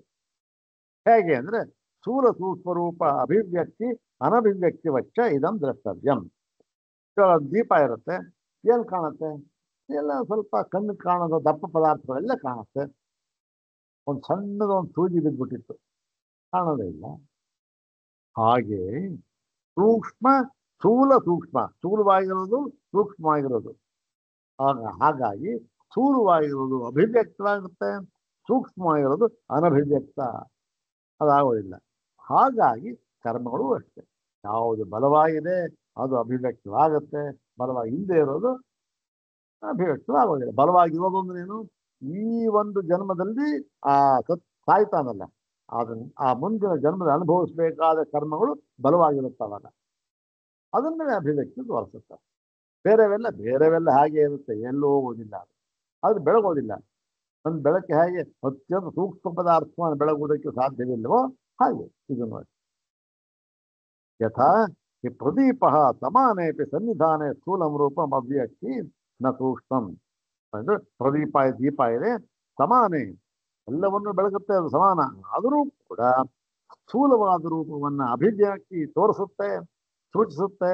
ಹೇಗೆ ಅಂದ್ರೆ ಸ್ಥೂಲ ಸೂಕ್ಷ್ಮರೂಪ ಅಭಿವ್ಯಕ್ತಿ ಅನಭಿವ್ಯಕ್ತಿ ವಚ್ಚ ಇದಂ ದ್ರಷ್ಟವ್ಯಂ. ದೀಪ ಇರುತ್ತೆ, ಏನು ಕಾಣುತ್ತೆ? ಎಲ್ಲ ಸ್ವಲ್ಪ ಕಣ್ಣು ಕಾಣೋದು ದಪ್ಪ ಪದಾರ್ಥಗಳೆಲ್ಲ ಕಾಣುತ್ತೆ. ಒಂದು ಸಣ್ಣದೊಂದು ಸೂಜಿ ಬಿದ್ದುಬಿಟ್ಟಿತ್ತು, ಕಾಣೋದೇ ಇಲ್ಲ. ಹಾಗೆ ಸ್ಥೂಲವಾಗಿರೋದು ಸೂಕ್ಷ್ಮವಾಗಿರೋದು, ಹಾಗಾಗಿ ಸ್ಥೂಲವಾಗಿರೋದು ಅಭಿವ್ಯಕ್ತವಾಗುತ್ತೆ, ಸೂಕ್ಷ್ಮವಾಗಿರೋದು ಅನಭಿವ್ಯಕ್ತ, ಅದಾಗೋದಿಲ್ಲ. ಹಾಗಾಗಿ ಕರ್ಮಗಳು ಅಷ್ಟೇ, ಯಾವುದು ಬಲವಾಗಿದೆ ಅದು ಅಭಿವ್ಯಕ್ತವಾಗುತ್ತೆ, ಬಲವಾಗಿ ಇಲ್ಲದೆ ಇರೋದು ಅಭಿವ್ಯಕ್ತವಾಗೋದಿಲ್ಲ. ಬಲವಾಗಿರೋದು ಅಂದ್ರೆ ಏನು? ಈ ಒಂದು ಜನ್ಮದಲ್ಲಿ ಸಾಯ್ತಾನಲ್ಲ, ಆ ಮುಂದಿನ ಜನ್ಮದ ಅನುಭವಿಸಬೇಕಾದ ಕರ್ಮಗಳು ಬಲವಾಗಿರುತ್ತವಾಗ ಅದನ್ನೇ ಅಭಿವ್ಯಕ್ತಿ ತೋರಿಸುತ್ತೆ. ಬೇರೆವೆಲ್ಲ ಹಾಗೆ ಇರುತ್ತೆ, ಎಲ್ಲೂ ಹೋಗೋದಿಲ್ಲ, ಅದು ಬೆಳಗೋದಿಲ್ಲ. ಒಂದು ಬೆಳಕೆ ಹೇಗೆ ಅತ್ಯಂತ ಸೂಕ್ಷ್ಮ ಪದಾರ್ಥವನ್ನು ಬೆಳಗುವುದಕ್ಕೆ ಸಾಧ್ಯವಿಲ್ಲವೋ ಹಾಗೆ ಇದು ನೋಡಿ. ಯಥಾ ಈ ಪ್ರದೀಪ ಸಮಾನೇಪಿ ಸನ್ನಿಧಾನೆ ಸ್ಥೂಲಂ ರೂಪಂ ಅವ್ಯಕ್ತಿ ನ ಸೂಕ್ಷ್ಮಂ. ಅಂದ್ರೆ ದೀಪ ಇದೆ, ಸಮಾನೆ ಎಲ್ಲವನ್ನು ಬೆಳಗುತ್ತೆ, ಅದು ಸಮಾನ, ಆದರೂ ಕೂಡ ಸ್ಥೂಲವಾದ ರೂಪವನ್ನ ಅಭಿವ್ಯಕ್ತಿ ತೋರಿಸುತ್ತೆ, ಸೂಚಿಸುತ್ತೆ,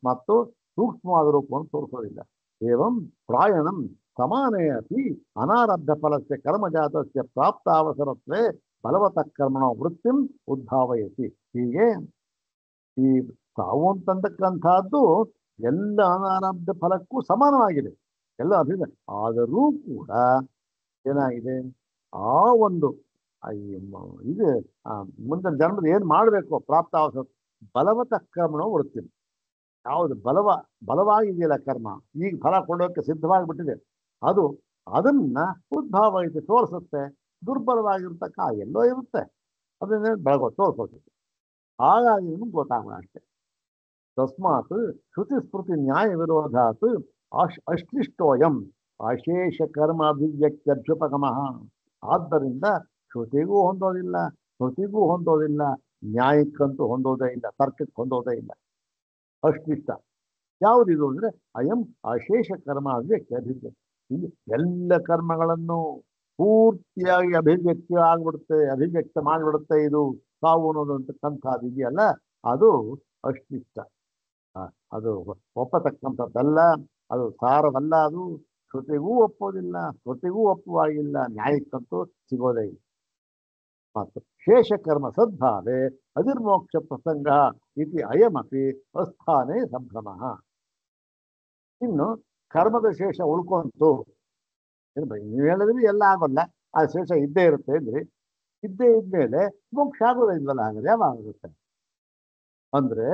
ಮತ್ತು ಸೂಕ್ಷ್ಮವಾದ ರೂಪವನ್ನು ತೋರಿಸೋದಿಲ್ಲ. ಏವಂ ಪ್ರಾಯಣಂ ಸಮಾನೇ ಅಪಿ ಅನಾರಬ್ಧ ಫಲಸ್ಯ ಕರ್ಮಜಾತಸ್ಯ ಪ್ರಾಪ್ತಾವಸರತ್ವೇ ಬಲವತಃ ಕರ್ಮಣೋ ವೃತ್ತಿಂ ಉದ್ಭಾವಯತಿ. ಹೀಗೆ ಈ ಸಾವು ಅಂತಕ್ಕಂಥದ್ದು ಎಲ್ಲ ಅನಾರಬ್ಧ ಫಲಕ್ಕೂ ಸಮಾನವಾಗಿದೆ, ಎಲ್ಲ ಅಭಿವ್ಯಕ್ತಿ. ಆದರೂ ಕೂಡ ಏನಾಗಿದೆ, ಆ ಒಂದು ಇದು ಮುಂದಿನ ಜನ್ಮದ ಏನು ಮಾಡಬೇಕು ಪ್ರಾಪ್ತಾವಸರ ಬಲವತಃ ಕರ್ಮಣೋ ವೃತ್ತಿ. ಯಾವುದು ಬಲವಾಗಿದೆಯಲ್ಲ ಕರ್ಮ, ಈಗ ಫಲ ಕೊಡೋಕ್ಕೆ ಸಿದ್ಧವಾಗಿಬಿಟ್ಟಿದೆ, ಅದನ್ನ ಉದ್ಭಾವ ಐತೆ ತೋರಿಸುತ್ತೆ, ದುರ್ಬಲವಾಗಿರ್ತಕ್ಕ ಎಲ್ಲೋ ಇರುತ್ತೆ, ಅದನ್ನೇ ಬೆಳಗೋ ತೋರಿಸೋದು. ಹಾಗಾಗಿ ನಿಮ್ಗೆ ಗೊತ್ತಾಗಲ್ಲ ಅಷ್ಟೇ. ತಸ್ಮಾತ್ ಶ್ರುತಿ ಸ್ಮೃತಿ ನ್ಯಾಯ ವಿರೋಧಾತ್ ಅಶ್ಲಿಷ್ಟೋಯಂ ಅಶೇಷ ಕರ್ಮ ಅಭಿವ್ಯಕ್ತ್ಯಭ್ಯುಪಗಮಃ. ಆದ್ದರಿಂದ ಶ್ರುತಿಗೂ ಹೊಂದೋದಿಲ್ಲ, ಸ್ಮೃತಿಗೂ ಹೊಂದೋದಿಲ್ಲ, ನ್ಯಾಯಕ್ಕಂತೂ ಹೊಂದೋದೇ ಇಲ್ಲ, ತರ್ಕಕ್ಕೆ ಹೊಂದೋದೇ ಇಲ್ಲ. ಅಶ್ಲಿಷ್ಟ ಯಾವುದಿದು ಅಂದ್ರೆ ಅಯಂ ಅಶೇಷ ಕರ್ಮ ಅಭಿವ್ಯಕ್ತಿ. ಇಲ್ಲಿ ಎಲ್ಲ ಕರ್ಮಗಳನ್ನು ಪೂರ್ತಿಯಾಗಿ ಅಭಿವ್ಯಕ್ತಿ ಆಗ್ಬಿಡುತ್ತೆ, ಅಭಿವ್ಯಕ್ತ ಮಾಡಿಬಿಡುತ್ತೆ. ಇದು ಸಾವು ಅನ್ನೋದು ಅಂತಕ್ಕಂಥದ್ದು ಇದೆಯಲ್ಲ, ಅದು ಅಶ್ಲಿಷ್ಟ. ಅದು ಒಪ್ಪತಕ್ಕಂಥದ್ದಲ್ಲ, ಅದು ಸಾರವಲ್ಲ. ಅದು ಶ್ರುತಿಗೂ ಒಪ್ಪೋದಿಲ್ಲ, ಸ್ಮೃತಿಗೂ ಒಪ್ಪುವಾಗಿಲ್ಲ, ನ್ಯಾಯಕ್ಕಂತೂ ಸಿಗೋದೇ ಇಲ್ಲ. ಮತ್ತು ಶೇಷಕರ್ಮ ಸದ್ಭಾವೆ ಅಧಿರ್ಮೋಕ್ಷ ಪ್ರಸಂಗ ಇತಿ ಅಯಮಪಿ ಅಸ್ಥಾನೇ ಸಂಭ್ರಮ. ಇನ್ನು ಕರ್ಮದ ಶೇಷ ಉಳ್ಕೊಂತು, ನೀವು ಹೇಳಿದ್ರಿ ಎಲ್ಲ ಆಗೋಲ್ಲ, ಆ ಶೇಷ ಇದ್ದೇ ಇರುತ್ತೆ ಅಂದ್ರಿ. ಇದ್ದೇ ಇದ್ಮೇಲೆ ಮೋಕ್ಷ ಆಗೋದಿಲ್ವಲ್ಲ, ಹಾಗಾದ್ರೆ ಯಾವಾಗುತ್ತೆ ಅಂದ್ರೆ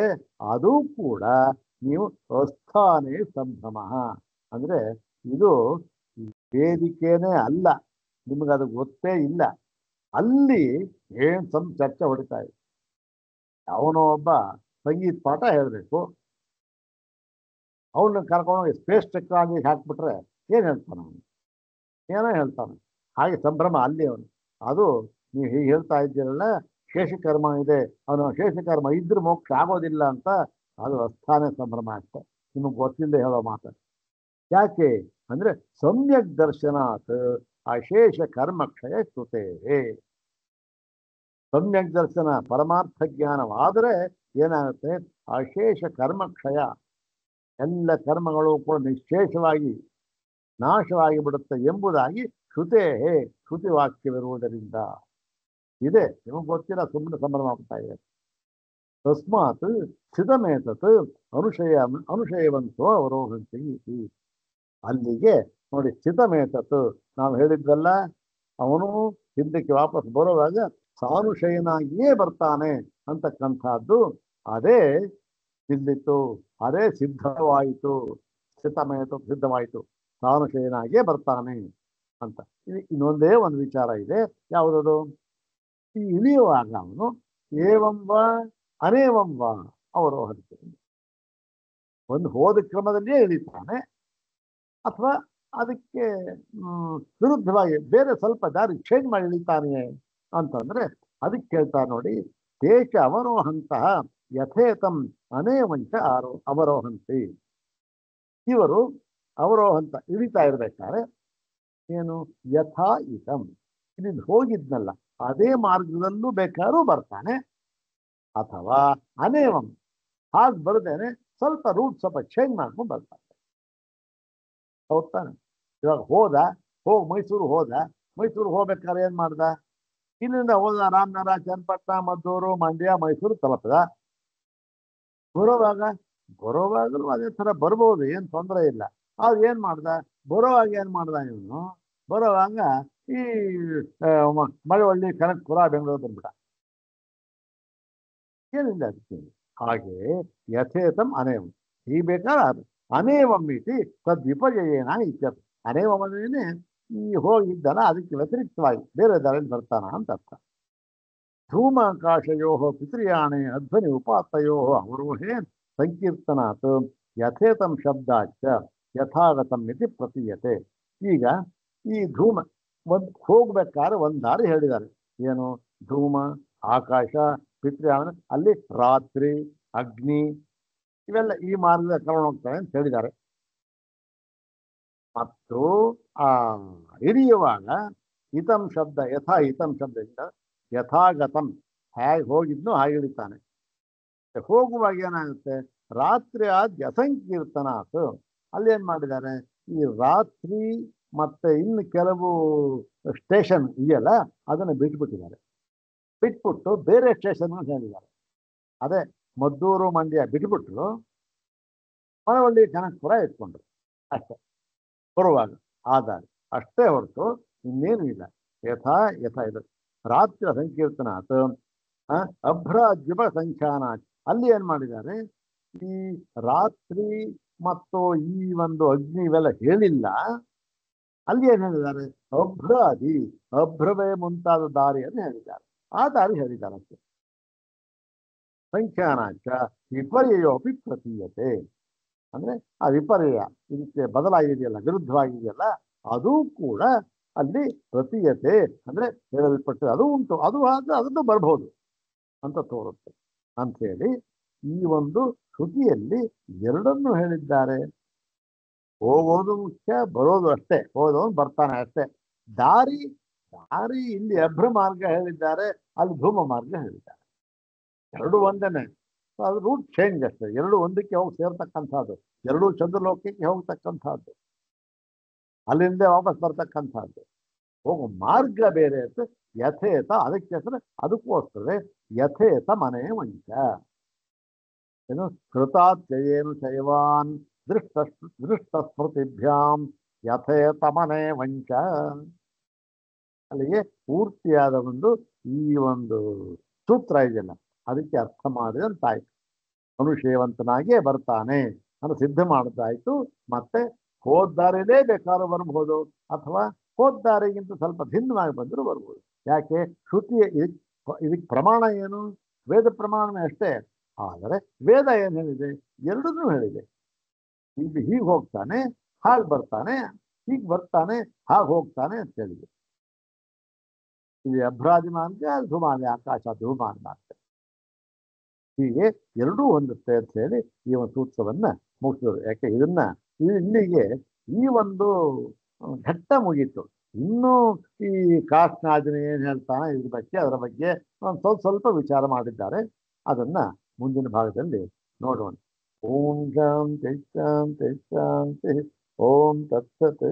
ಅದು ಕೂಡ ನೀವು ಅಸ್ಥಾನೇ ಸಂಭ್ರಮ ಅಂದ್ರೆ ಇದು ವೇದಿಕೆನೇ ಅಲ್ಲ, ನಿಮಗದು ಗೊತ್ತೇ ಇಲ್ಲ. ಅಲ್ಲಿ ಏನ್ ಚರ್ಚೆ ಹೊಡಿತಾ ಇದೆ. ಅವನೋ ಒಬ್ಬ ಸಂಗೀತ ಪಾಠ ಹೇಳಬೇಕು, ಅವನ್ನ ಕರ್ಕೊಂಡೋಗಿ ಸ್ಪೇಸ್ ಟೆಕ್ನಾಲಜಿಗೆ ಹಾಕ್ಬಿಟ್ರೆ ಏನ್ ಹೇಳ್ತಾನ ಅವನು? ಏನೋ ಹೇಳ್ತಾನೆ. ಹಾಗೆ ಸಂಭ್ರಮ ಅಲ್ಲಿ ಅವನು. ಅದು ನೀವು ಹೀಗೆ ಹೇಳ್ತಾ ಇದ್ದೀರಲ್ಲ, ಶೇಷಕರ್ಮ ಇದೆ, ಅವನು ಶೇಷಕರ್ಮ ಇದ್ರೆ ಮೋಕ್ಷ ಆಗೋದಿಲ್ಲ ಅಂತ, ಅದು ಅಸ್ಥಾನ ಸಂಭ್ರಮ ಅಷ್ಟೆ, ನಿಮಗೆ ಗೊತ್ತಿಲ್ಲದೆ ಹೇಳೋ ಮಾತು. ಯಾಕೆ ಅಂದ್ರೆ ಸಮ್ಯಕ್ ದರ್ಶನಾತ್ ಅಶೇಷ ಕರ್ಮಕ್ಷಯ ಶ್ರುತೇ. ಸಮ್ಯಕ್ ದರ್ಶನ ಪರಮಾರ್ಥ ಜ್ಞಾನವಾದರೆ ಏನಾಗುತ್ತೆ? ಅಶೇಷ ಕರ್ಮಕ್ಷಯ, ಎಲ್ಲ ಕರ್ಮಗಳು ಕೂಡ ನಿಶ್ಶೇಷವಾಗಿ ನಾಶವಾಗಿ ಬಿಡುತ್ತೆ ಎಂಬುದಾಗಿ ಶ್ರುತೇ, ಶ್ರುತಿ ವಾಕ್ಯವಿರುವುದರಿಂದ ಇದೆ. ನಿಮಗೆ ಗೊತ್ತಿಲ್ಲ, ಸುಮ್ಮನೆ ಸಂಭ್ರಮ ಆಗ್ತಾ ಇದೆ. ತಸ್ಮಾತ್ ಸ್ಥಿತಮೇತತ್ ಅನುಶಯವಂತೋ ಅವರೋಹಂತಿ. ಅಲ್ಲಿಗೆ ನೋಡಿ, ಸ್ಥಿತಮೇತತ್ ನಾವು ಹೇಳಿದ್ವಲ್ಲ, ಅವನು ಹಿಂದಕ್ಕೆ ವಾಪಸ್ ಬರುವಾಗ ಸಾನುಶಯನಾಗಿಯೇ ಬರ್ತಾನೆ ಅಂತಕ್ಕಂಥದ್ದು ಅದೇ ಸಿದ್ಧಿತ್ತು, ಅದೇ ಸಿದ್ಧವಾಯಿತು. ಸ್ಥಿತಮೇತ ಸಿದ್ಧವಾಯಿತು, ಸಾನುಶಯನಾಗಿಯೇ ಬರ್ತಾನೆ ಅಂತ. ಇನ್ನೊಂದೇ ಒಂದು ವಿಚಾರ ಇದೆ. ಯಾವುದದು? ಈ ಇಳಿಯುವಾಗ ಅವನು ಏವಂವ ಅನೇವಂವ ಅವರೋಹಂತೆ, ಒಂದು ಹೋದ ಕ್ರಮದಲ್ಲಿಯೇ ಇಳಿತಾನೆ, ಅಥವಾ ಅದಕ್ಕೆ ವಿರುದ್ಧವಾಗಿ ಬೇರೆ ಸ್ವಲ್ಪ ದಾರಿ ಚೇಂಜ್ ಮಾಡಿ ಇಳಿತಾನೆ ಅಂತಂದ್ರೆ ಅದಕ್ಕೆ ಕೇಳ್ತಾರೆ ನೋಡಿ, ದೇಶ ಅವರೋಹಂತಹ ಯಥೇತಂ ಅನೇವಂಚ ಅವರೋಹಂತಿ. ಇವರು ಅವರೋಹಂತ ಇಳಿತಾ ಇರ್ಬೇಕಾದ್ರೆ ಏನು ಯಥಾ ಇತಂ, ಇಲ್ಲಿ ಹೋಗಿದ್ನಲ್ಲ ಅದೇ ಮಾರ್ಗದಲ್ಲೂ ಬೇಕಾದ್ರೂ ಬರ್ತಾನೆ, ಅಥವಾ ಅನೇವಂ ಹಾಗೆ ಬರ್ದೇನೆ ಸ್ವಲ್ಪ ರೂಟ್ ಸ್ವಲ್ಪ ಚೇಂಜ್ ಮಾಡ್ಕೊಂಡು ಬರ್ತಾನೆ. ಹೌದಾನೆ? ಇವಾಗ ಹೋಗಿ ಮೈಸೂರು ಹೋದ, ಮೈಸೂರು ಹೋಗ್ಬೇಕಾದ್ರೆ ಏನ್ ಮಾಡ್ದ? ಇಲ್ಲಿಂದ ಹೋದ ರಾಮನಗರ, ಚನ್ನಪಟ್ಟಣ, ಮದ್ದೂರು, ಮಂಡ್ಯ, ಮೈಸೂರು ತಲುಪದ. ಬರೋವಾಗಲೂ ಅದೇ ಥರ ಬರ್ಬೋದು, ಏನು ತೊಂದರೆ ಇಲ್ಲ. ಆದ್ರೆ ಏನ್ ಮಾಡ್ದ? ಬರೋವಾಗ ಏನ್ ಮಾಡ್ದ ಇವನು? ಬರೋವಾಗ ಈ ಮಳವಳ್ಳಿ, ಕನಕಪುರ, ಬೆಂಗಳೂರು ಬಂದ್ಬಿಡ. ಏನಿಲ್ಲ ಅದಕ್ಕೆ. ಹಾಗೆ ಯಥೇತಂ ಅನೇವಂ, ಈ ಬೇಕಾದ್ರೆ ಅನೇವಂ ಇತಿ ತದ್ವಿಪರ್ಯಯೇನ ಇತ್ಯರ್ಥ. ಅನೇವಂ ಅಂದ್ರೆ ಈ ಹೋಗಿದ್ದಲ್ಲ ಅದಕ್ಕೆ ವ್ಯತಿರಿಕ್ತವಾಗಿ ಬೇರೆ ದಾರಿಯಲ್ಲಿ ಬರ್ತಾನ ಅಂತ ಅರ್ಥ. ಧೂಮಾಕಾಶಯೋ ಪಿತೃಯಾಣೆ ಅಧ್ವನಿ ಉಪಾತ್ತಯೋ ಅವರೋಹೇ ಸಂಕೀರ್ತನಾತ್ ಯಥೇತಂ ಶಬ್ದಾಚ ಯಥಾಗತಂ ಇತಿ ಪ್ರತೀಯತೆ. ಈಗ ಈ ಧೂಮ ಹೋಗ್ಬೇಕಾದ್ರೆ ಒಂದು ದಾರಿ ಹೇಳಿದ್ದಾರೆ. ಏನು? ಧೂಮ, ಆಕಾಶ, ಪಿತೃಯಾಣ, ಅಲ್ಲಿ ರಾತ್ರಿ, ಅಗ್ನಿ, ಇವೆಲ್ಲ ಈ ಮಾರ್ಗದ ಕರ್ಕೊಂಡು ಹೋಗ್ತಾರೆ ಅಂತ ಹೇಳಿದ್ದಾರೆ. ಮತ್ತು ಆ ಹಿರಿಯುವಾಗ ಹಿತಂ ಶಬ್ದ, ಯಥಾ ಹಿತಂ ಶಬ್ದದಿಂದ ಯಥಾಗತಂ, ಹೇಗೆ ಹೋಗಿದ್ನೋ ಹಾಗೆ ಇಳಿತಾನೆ. ಹೋಗುವಾಗ ಏನಾಗುತ್ತೆ? ರಾತ್ರಿ ಆದ್ಯ ಅಸಂಕೀರ್ತನಾತ್, ಅಲ್ಲೇನ್ ಮಾಡಿದ್ದಾರೆ? ಈ ರಾತ್ರಿ ಮತ್ತೆ ಇನ್ನು ಕೆಲವು ಸ್ಟೇಷನ್ ಇದೆಯಲ್ಲ ಅದನ್ನು ಬಿಟ್ಬಿಟ್ಟಿದ್ದಾರೆ. ಬಿಟ್ಬಿಟ್ಟು ಬೇರೆ ಸ್ಟೇಷನ್ ಹೇಳಿದ್ದಾರೆ. ಅದೇ ಮದ್ದೂರು, ಮಂಡ್ಯ ಬಿಟ್ಬಿಟ್ರು, ಮಳವಳ್ಳಿ, ಕನಕಪುರ ಇಟ್ಕೊಂಡ್ರು ಅಷ್ಟೇ ಬರುವಾಗ. ಆದಾಯ ಅಷ್ಟೇ ಹೊರತು ಇನ್ನೇನು ಇಲ್ಲ. ಯಥಾ ಇದು ರಾತ್ರಿ ಸಂಕೀರ್ತನಾತ್ ಅಭ್ರಾಜ್ಯುಪ ಸಂಖ್ಯಾನಾತ್, ಅಲ್ಲಿ ಏನ್ ಮಾಡಿದ್ದಾರೆ? ಈ ರಾತ್ರಿ ಮತ್ತು ಈ ಒಂದು ಅಗ್ನಿ ಇವೆಲ್ಲ ಹೇಳಿಲ್ಲ, ಅಲ್ಲಿ ಏನ್ ಹೇಳಿದ್ದಾರೆ? ಅಭ್ರಾದಿ, ಅಭ್ರವೇ ಮುಂತಾದ ದಾರಿಯನ್ನು ಹೇಳಿದ್ದಾರೆ. ಆ ದಾರಿ ಹೇಳಿದ್ದಾರೆ ಅಷ್ಟೇ. ಸಂಖ್ಯಾನಾಚ ವಿಪರ್ಯಯೋಪಿ ಪ್ರತೀಯತೆ, ಅಂದ್ರೆ ಆ ವಿಪರ್ಯಯ ಇದಕ್ಕೆ ಬದಲಾಗಿದೆಯಲ್ಲ, ವಿರುದ್ಧವಾಗಿದೆಯಲ್ಲ, ಅದು ಕೂಡ ಅಲ್ಲಿ ಪ್ರತೀಯತೆ ಅಂದ್ರೆ ಹೇಳಲ್ಪಟ್ಟು ಅದು ಉಂಟು, ಅದು ಅದನ್ನು ಬರ್ಬೋದು ಅಂತ ತೋರುತ್ತೆ ಅಂಥೇಳಿ ಈ ಒಂದು ಶ್ರುತಿಯಲ್ಲಿ ಎರಡನ್ನು ಹೇಳಿದ್ದಾರೆ. ಹೋಗೋದು ಮುಖ್ಯ, ಬರೋದು ಅಷ್ಟೇ, ಹೋದವನು ಬರ್ತಾನೆ ಅಷ್ಟೇ. ದಾರಿ ದಾರಿ ಇಲ್ಲಿ ಅಭ್ರ ಮಾರ್ಗ ಹೇಳಿದ್ದಾರೆ, ಅಲ್ಲಿ ಧೂಮ ಮಾರ್ಗ ಹೇಳಿದ್ದಾರೆ. ಎರಡು ಒಂದೇನೆ, ಅದು ರೂಟ್ ಚೇಂಜ್ ಅಷ್ಟೇ. ಎರಡು ಒಂದಕ್ಕೆ ಹೋಗಿ ಸೇರ್ತಕ್ಕಂಥದ್ದು, ಎರಡೂ ಚಂದ್ರಲೋಕಕ್ಕೆ ಹೋಗ್ತಕ್ಕಂಥದ್ದು, ಅಲ್ಲಿಂದ ವಾಪಸ್ ಬರ್ತಕ್ಕಂಥದ್ದು. ಹೋಗೋ ಮಾರ್ಗ ಬೇರೆ ಅಂತ. ಯಥೇತ ಅದಕ್ಕೆ ಹೆಸರು, ಅದಕ್ಕೋಸ್ಕರ ಯಥೇತ ಮನೆ ವಂಚ ಏನು ಕೃತಾತ್ಯಯೇನು ಶೈವಾನ್ ದೃಷ್ಟ ದೃಷ್ಟ ಸ್ಮೃತಿಭ್ಯಾಂ ಯಥೇತ ಮನೆ ವಂಚ. ಅಲ್ಲಿಗೆ ಪೂರ್ತಿಯಾದ ಈ ಒಂದು ಸೂತ್ರ ಇದೆಯಲ್ಲ, ಅದಕ್ಕೆ ಅರ್ಥ ಮಾಡಿದಂತಾಯ್ತು. ಮನುಷ್ಯವಂತನಾಗಿಯೇ ಬರ್ತಾನೆ ಅಂತ ಸಿದ್ಧ ಮಾಡಿದ್ದಾಯ್ತು. ಮತ್ತೆ ಹೋದ್ದಾರಿನೇ ಬೇಕಾದ್ರೂ ಬರ್ಬೋದು, ಅಥವಾ ಹೋದ್ದಾರಿಗಿಂತ ಸ್ವಲ್ಪ ಭಿನ್ನವಾಗಿ ಬಂದರೂ ಬರ್ಬೋದು. ಯಾಕೆ? ಶ್ರುತಿಯ ಇದಕ್ಕೆ ಪ್ರಮಾಣ ಏನು? ವೇದ ಪ್ರಮಾಣವೇ ಅಷ್ಟೇ. ಆದರೆ ವೇದ ಏನು ಹೇಳಿದೆ? ಎರಡನ್ನೂ ಹೇಳಿದೆ. ಇಲ್ಲಿ ಹೀಗೆ ಹೋಗ್ತಾನೆ, ಹಾಗೆ ಬರ್ತಾನೆ, ಹೀಗೆ ಬರ್ತಾನೆ, ಹಾಗೆ ಹೋಗ್ತಾನೆ ಅಂತ ಹೇಳಿದೆ. ಇದು ಅಭ್ರಾದಿ ಮಾರ್ಗ, ಧುಮಾದಿ ಆಕಾಶ ಧೂಮಾನ ಮಾರ್ಗ. ಹೀಗೆ ಎರಡೂ ಹೊಂದುತ್ತೆ ಅಂತ ಹೇಳಿ ಈ ಒಂದು ಸೂತ್ರವನ್ನ ಮುಗಿಸಿದ್ರು. ಯಾಕೆ ಇಲ್ಲಿಗೆ ಈ ಒಂದು ಘಟ್ಟ ಮುಗೀತು. ಇನ್ನೂ ಈ ಕಾಸ್ನಾದಿನ ಏನ್ ಹೇಳ್ತಾನೆ ಇದ್ರ ಬಗ್ಗೆ, ಅದರ ಬಗ್ಗೆ ಒಂದು ಸ್ವಲ್ಪ ವಿಚಾರ ಮಾಡಿದ್ದಾರೆ. ಅದನ್ನ ಮುಂದಿನ ಭಾಗದಲ್ಲಿ ನೋಡೋಣ. ಓಂ ಶಾಂತಿ ಶಾಂತಿ ಶಾಂತಿ. ಓಂ ತತ್ಸತ್.